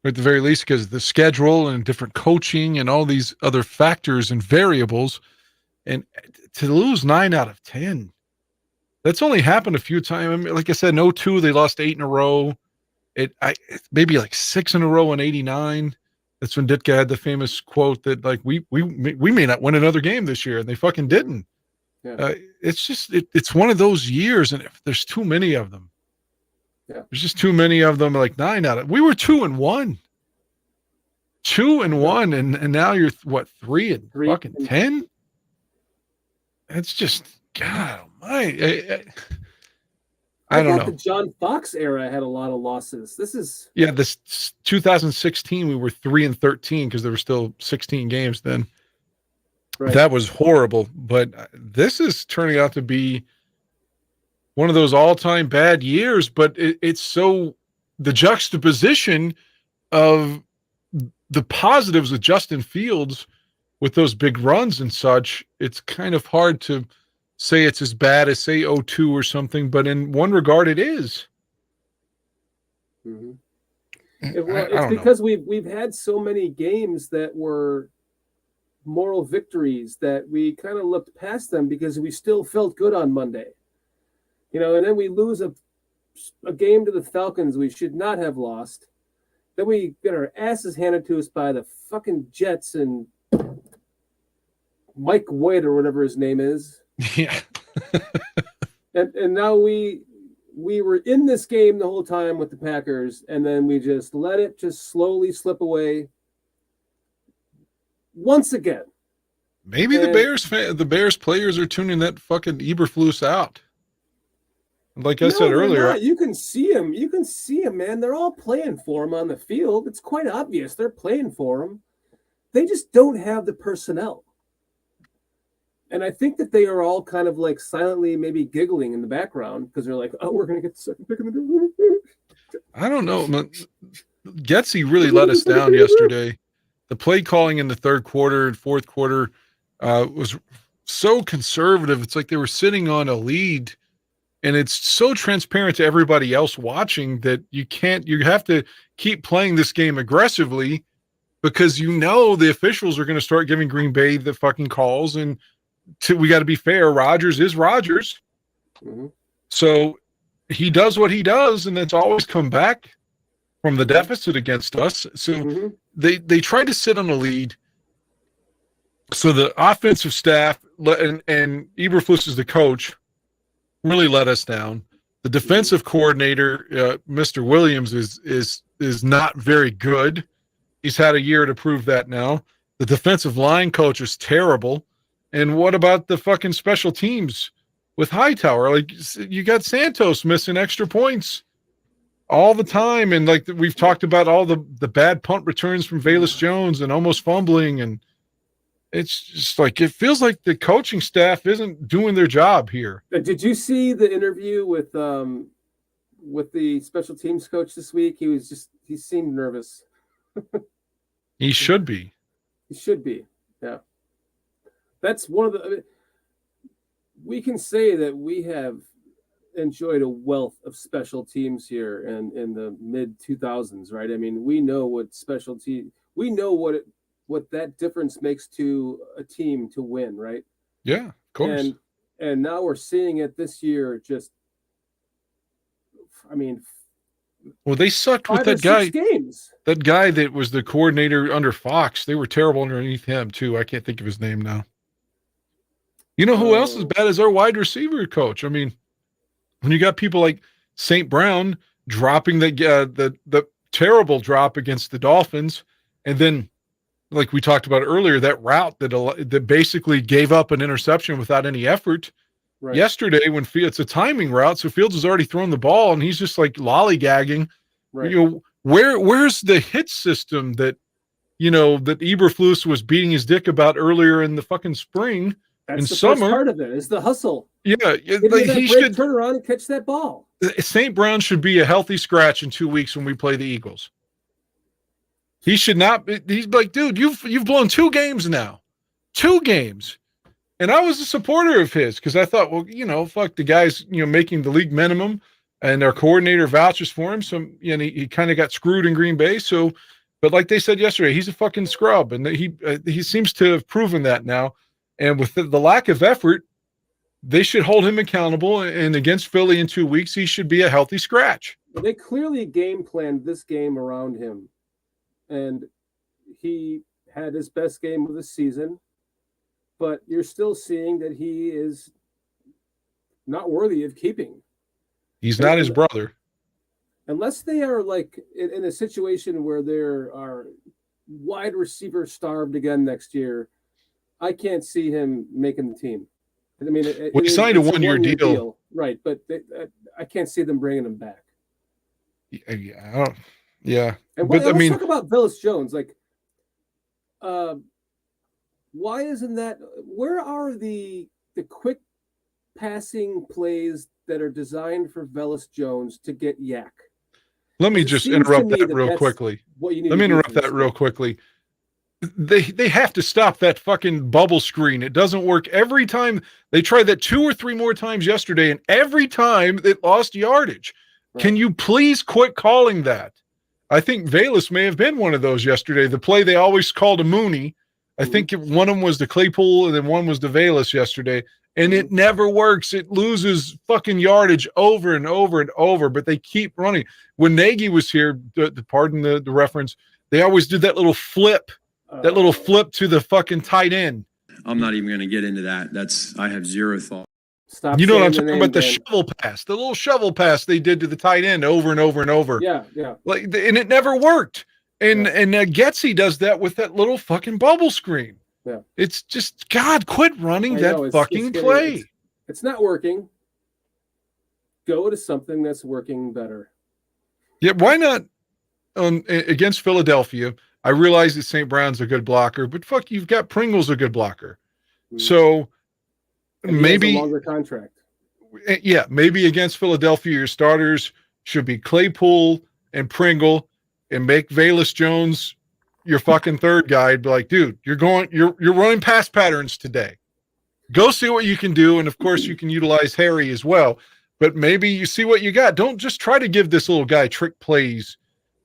S3: or at the very least because of the schedule and different coaching and all these other factors and variables. And to lose 9 out of 10, that's only happened a few times. I mean, like I said, in 02, they lost 8 in a row. Maybe like 6 in a row in 89. That's when Ditka had the famous quote that like we may not win another game this year, and they fucking didn't. Yeah. It's just it's one of those years, and if there's too many of them. Yeah. There's just too many of them. Like 9 out of we were 2-1. 2-1, and now you're what, 3 and
S1: Three
S3: fucking
S1: and-
S3: 10? It's just, God almighty. I don't
S1: thought the
S3: know.
S1: John Fox era had a lot of losses. This is
S3: Yeah, this 2016 we were 3 and 13 because there were still 16 games then.
S1: right.
S3: That was horrible, but this is turning out to be one of those all-time bad years. But it's so, the juxtaposition of the positives with Justin Fields with those big runs and such, it's kind of hard to say it's as bad as, say, 02 or something, but in one regard it is.
S1: Mhm.
S3: I
S1: Well, it's
S3: don't know.
S1: because we've had so many games that were moral victories that we kind of looked past them because we still felt good on Monday. And then we lose a game to the Falcons we should not have lost. Then we get our asses handed to us by the fucking Jets and Mike White or whatever his name is.
S3: Yeah.
S1: And now we were in this game the whole time with the Packers, and then we just let it just slowly slip away once again.
S3: Maybe the Bears players are tuning that fucking Eberflus out. Like I said
S1: they're
S3: earlier,
S1: not. You can see him. You can see him, man. They're all playing for him on the field. It's quite obvious they're playing for him. They just don't have the personnel. And I think that they are all kind of like silently maybe giggling in the background because they're like, oh, we're going to get the second pick in the draft.
S3: I don't know. Getsy really let us down yesterday. The play calling in the third quarter and fourth quarter was so conservative. It's like they were sitting on a lead, and it's so transparent to everybody else watching that you have to keep playing this game aggressively because the officials are going to start giving Green Bay the fucking calls, and we got to be fair. Rodgers is Rodgers.
S1: Mm-hmm.
S3: So he does what he does, and it's always come back from the deficit against us. So they try to sit on a lead. So the offensive staff and Eberflus is the coach really let us down. The defensive coordinator, Mr. Williams, is not very good. He's had a year to prove that now. The defensive line coach is terrible. And what about the fucking special teams with Hightower? Like, you got Santos missing extra points all the time. And like we've talked about all the bad punt returns from Velus Jones and almost fumbling. And it's just like, it feels like the coaching staff isn't doing their job here.
S1: Did you see the interview with the special teams coach this week? He seemed nervous.
S3: He should be.
S1: He should be. Yeah. That's one of the. We can say that we have enjoyed a wealth of special teams here in the mid 2000s, right? I mean, we know what we know what that difference makes to a team to win, right?
S3: Yeah, of course.
S1: And now we're seeing it this year.
S3: Well, they sucked with that guy. Games. That guy that was the coordinator under Fox, they were terrible underneath him too. I can't think of his name now. You know who else is bad as our wide receiver coach? I mean, when you got people like St. Brown dropping the terrible drop against the Dolphins, and then, like we talked about earlier, that route that basically gave up an interception without any effort. Right. Yesterday, when it's a timing route, so Fields has already thrown the ball, and he's just like lollygagging. Right. Where's the hit system that Eberflus was beating his dick about earlier in the fucking spring?
S1: That's the
S3: summer.
S1: First part of it is the hustle.
S3: Yeah,
S1: he should turn around and catch that ball.
S3: St. Brown should be a healthy scratch in 2 weeks when we play the Eagles. He should not. He's like, dude, you've blown 2 games now, 2 games, and I was a supporter of his because I thought, well, fuck, the guy's making the league minimum, and our coordinator vouches for him. So he kind of got screwed in Green Bay. So, but like they said yesterday, he's a fucking scrub, and he seems to have proven that now. And with the lack of effort, they should hold him accountable. And against Philly in 2 weeks, he should be a healthy scratch.
S1: Well, they clearly game planned this game around him. And he had his best game of the season. But you're still seeing that he is not worthy of keeping.
S3: He's not his brother.
S1: Unless they are like in a situation where there are wide receiver starved again next year. I can't see him making the team. I mean,
S3: Well, he signed a
S1: it's
S3: one-year deal.
S1: right? But I can't see them bringing him back.
S3: Yeah, yeah.
S1: And
S3: But I
S1: let's
S3: mean,
S1: talk about Velus Jones. Like, why isn't that? Where are the quick passing plays that are designed for Velus Jones to get yak?
S3: let me
S1: Because it
S3: just
S1: seems to
S3: interrupt
S1: me
S3: that
S1: that
S3: real
S1: that's
S3: quickly.
S1: what you need
S3: Let
S1: to
S3: me
S1: do
S3: interrupt
S1: for
S3: that
S1: this
S3: real
S1: guy.
S3: quickly. They have to stop that fucking bubble screen. It doesn't work every time. They tried that 2 or 3 more times yesterday, and every time it lost yardage.
S1: Right.
S3: Can you please quit calling that? I think Valus may have been one of those yesterday. The play they always called a Mooney. I think one of them was the Claypool, and then one was the Valus yesterday. And it never works. It loses fucking yardage over and over and over, but they keep running. When Nagy was here, pardon the reference, they always did that little flip. That little flip to the fucking tight end.
S7: I'm not even going to get into that. I have zero thought.
S1: Stop.
S3: You know what I'm
S1: saying
S3: talking
S1: the
S3: about? The
S1: name,
S3: shovel pass, the little shovel pass they did to the tight end over and over and over.
S1: Dan. Yeah.
S3: Like, and it never worked. And Getsy does that with that little fucking bubble screen.
S1: Yeah.
S3: It's just, God, quit running that fucking play.
S1: It's not working. Go to something that's working better.
S3: Yeah, why not against Philadelphia? I realize that St. Brown's a good blocker, but fuck, you've got Pringle's a good blocker. So
S1: And
S3: maybe
S1: he has a longer contract.
S3: Yeah, maybe against Philadelphia, your starters should be Claypool and Pringle, and make Velus Jones your fucking third guy. Be like, dude, you're running pass patterns today. Go see what you can do, and of course, you can utilize Harry as well. But maybe you see what you got. Don't just try to give this little guy trick plays,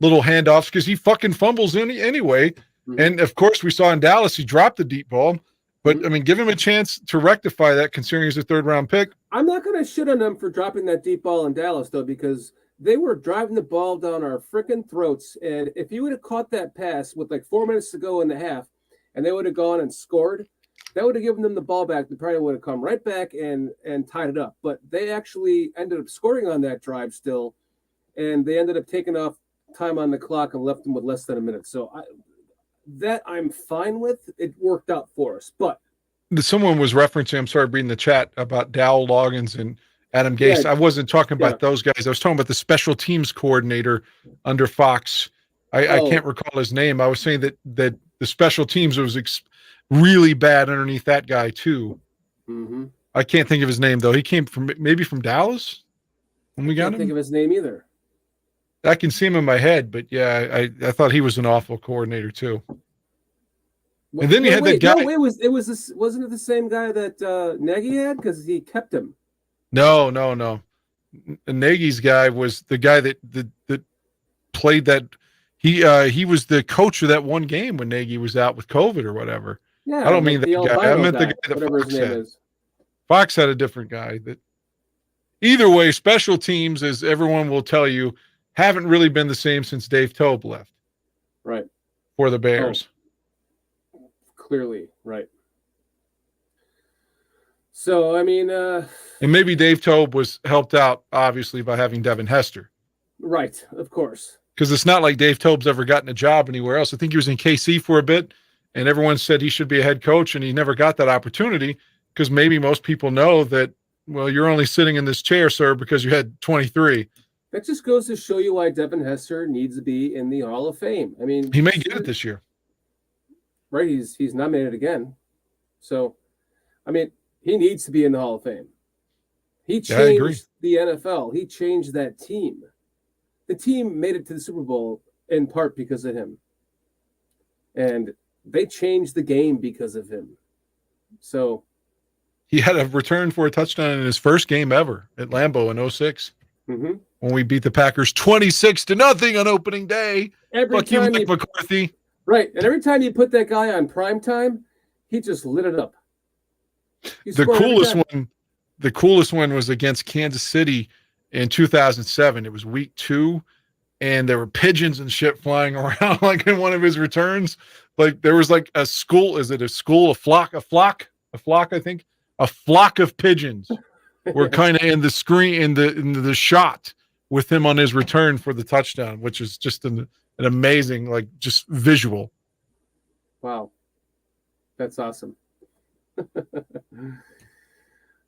S3: little handoffs, because he fucking fumbles anyway. And of course, we saw in Dallas he dropped the deep ball. But I mean, give him a chance to rectify that, considering he's a third-round pick.
S1: I'm not going to shit on them for dropping that deep ball in Dallas, though, because they were driving the ball down our freaking throats. And if you would have caught that pass with like 4 minutes to go in the half, and they would have gone and scored, that would have given them the ball back. They probably would have come right back and tied it up. But they actually ended up scoring on that drive still, and they ended up taking off time on the clock and left them with less than a minute. So I'm fine with. It worked out for us. But
S3: someone was referencing, I'm sorry, reading the chat about Dowell Loggins and Adam Gase.
S1: Yeah.
S3: I wasn't talking about those guys. I was talking about the special teams coordinator under Fox. I can't recall his name. I was saying that the special teams was really bad underneath that guy too. I can't think of his name though. He came from Dallas when we got him.
S1: Can't think of his name either.
S3: I can see him in my head, but yeah, I thought he was an awful coordinator too. And then you had that guy.
S1: No, wasn't it the same guy that Nagy had? Because he kept him.
S3: No. Nagy's guy was the guy that played that. He was the coach of that one game when Nagy was out with COVID or whatever.
S1: Yeah,
S3: I don't mean that guy. I meant the guy that
S1: whatever
S3: Fox
S1: his name
S3: had.
S1: is.
S3: Fox had a different guy. That either way, special teams, as everyone will tell you, haven't really been the same since Dave Tobe left.
S1: Right.
S3: For the Bears.
S1: Clearly, right. So, I mean... and
S3: maybe Dave Tobe was helped out, obviously, by having Devin Hester.
S1: Right, of course.
S3: Because it's not like Dave Tobe's ever gotten a job anywhere else. I think he was in KC for a bit, and everyone said he should be a head coach, and he never got that opportunity because maybe most people know that, well, you're only sitting in this chair, sir, because you had 23.
S1: That just goes to show you why Devin Hester needs to be in the Hall of Fame. I mean...
S3: He may get it this year.
S1: Right, he's nominated again. So, I mean, he needs to be in the Hall of Fame. He changed the NFL. He changed that team. The team made it to the Super Bowl in part because of him. And they changed the game because of him. So
S3: he had a return for a touchdown in his first game ever at Lambeau in 06. When we beat the Packers 26-0 on opening day. Fuck you, Mike McCarthy.
S1: Right. And every time you put that guy on prime time, he just lit it up.
S3: The coolest one was against Kansas City in 2007. It was week 2, and there were pigeons and shit flying around like in one of his returns. Like there was like a school, a flock, I think. A flock of pigeons were kind of in the screen, in the shot with him on his return for the touchdown, which is just an amazing, like, just visual.
S1: Wow. That's awesome.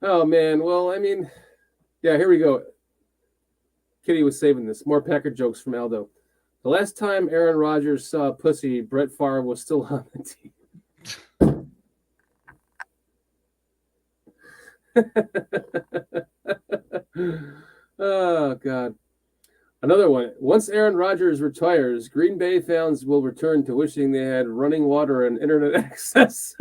S1: Oh, man. Well, I mean, yeah, here we go. Kitty was saving this. More Packer jokes from Aldo. The last time Aaron Rodgers saw a pussy, Brett Favre was still on the team. Oh, God. Another one. Once Aaron Rodgers retires, Green Bay fans will return to wishing they had running water and internet access.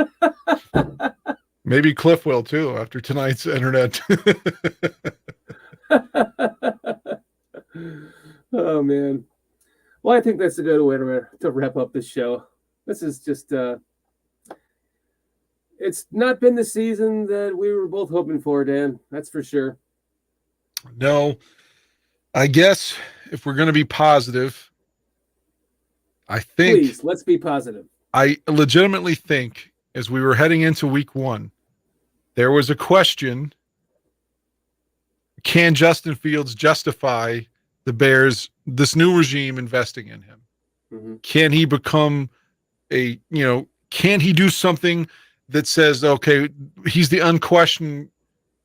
S3: Maybe Cliff will too after tonight's internet.
S1: Oh, man. Well, I think that's a good way to wrap up this show. This is just, it's not been the season that we were both hoping for, Dan. That's for sure.
S3: No, I guess if we're going to be positive, I think.
S1: Please, let's be positive.
S3: I legitimately think as we were heading into week 1, there was a question: can Justin Fields justify the Bears, this new regime, investing in him?
S1: Mm-hmm.
S3: Can he become can he do something that says, okay, he's the unquestioned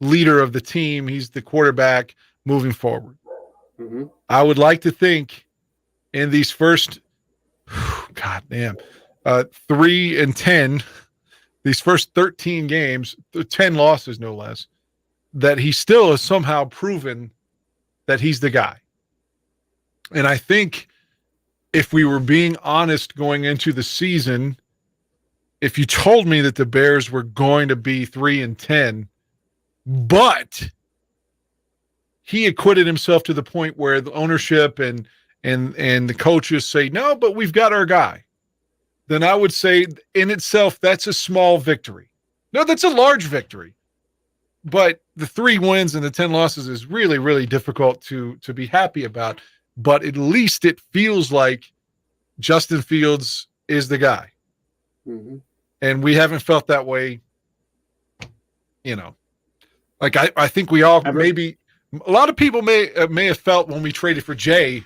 S3: leader of the team, he's the quarterback moving forward?
S1: Mm-hmm.
S3: I would like to think in these first, 3-10, these first 13 games, 10 losses no less, that he still has somehow proven that he's the guy. And I think if we were being honest going into the season, if you told me that the Bears were going to be 3-10, but he acquitted himself to the point where the ownership and the coaches say, no, but we've got our guy, then I would say in itself, that's a small victory. No, that's a large victory. But the 3 wins and the 10 losses is really, really difficult to be happy about. But at least it feels like Justin Fields is the guy.
S1: Mm-hmm.
S3: And we haven't felt that way, Like I think we all maybe a lot of people may have felt when we traded for Jay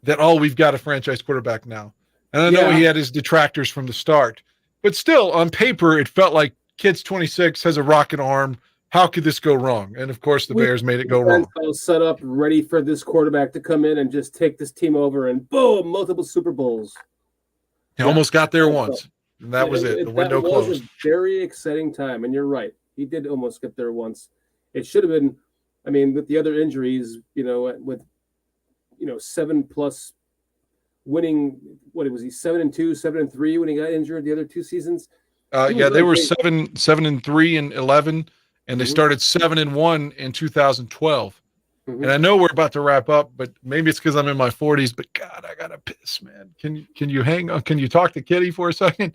S3: that, we've got a franchise quarterback now. And I know he had his detractors from the start, but still on paper, it felt like kid's 26, has a rocket arm. How could this go wrong? And of course the Bears made it go wrong.
S1: Set up ready for this quarterback to come in and just take this team over, and boom, multiple Super Bowls.
S3: He almost got there once. And that was it. The window closed.
S1: That was a very exciting time. And you're right. He did almost get there once. It should have been, with the other injuries, with 7+ winning, what was he, 7-2, 7-3 when he got injured the other 2 seasons?
S3: They were 7-3 and 11, and they started 7-1 in 2012. Mm-hmm. And I know we're about to wrap up, but maybe it's because I'm in my 40s. But God, I gotta piss, man. Can you hang on? Can you talk to Kitty for a second?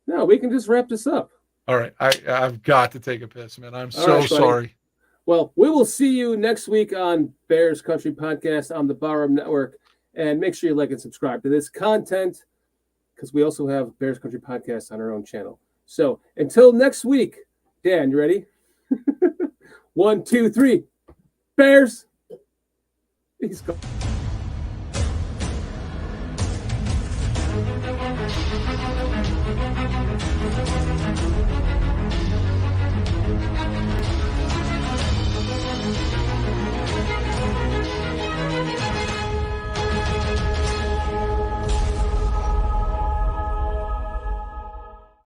S1: No, we can just wrap this up.
S3: All right, I've got to take a piss, man. I'm so sorry.
S1: Well, we will see you next week on Bears Country Podcast on the Barroom Network, and make sure you like and subscribe to this content, because we also have Bears Country Podcast on our own channel. So until next week, Dan, you ready? 1, 2, 3. Bears. He's gone.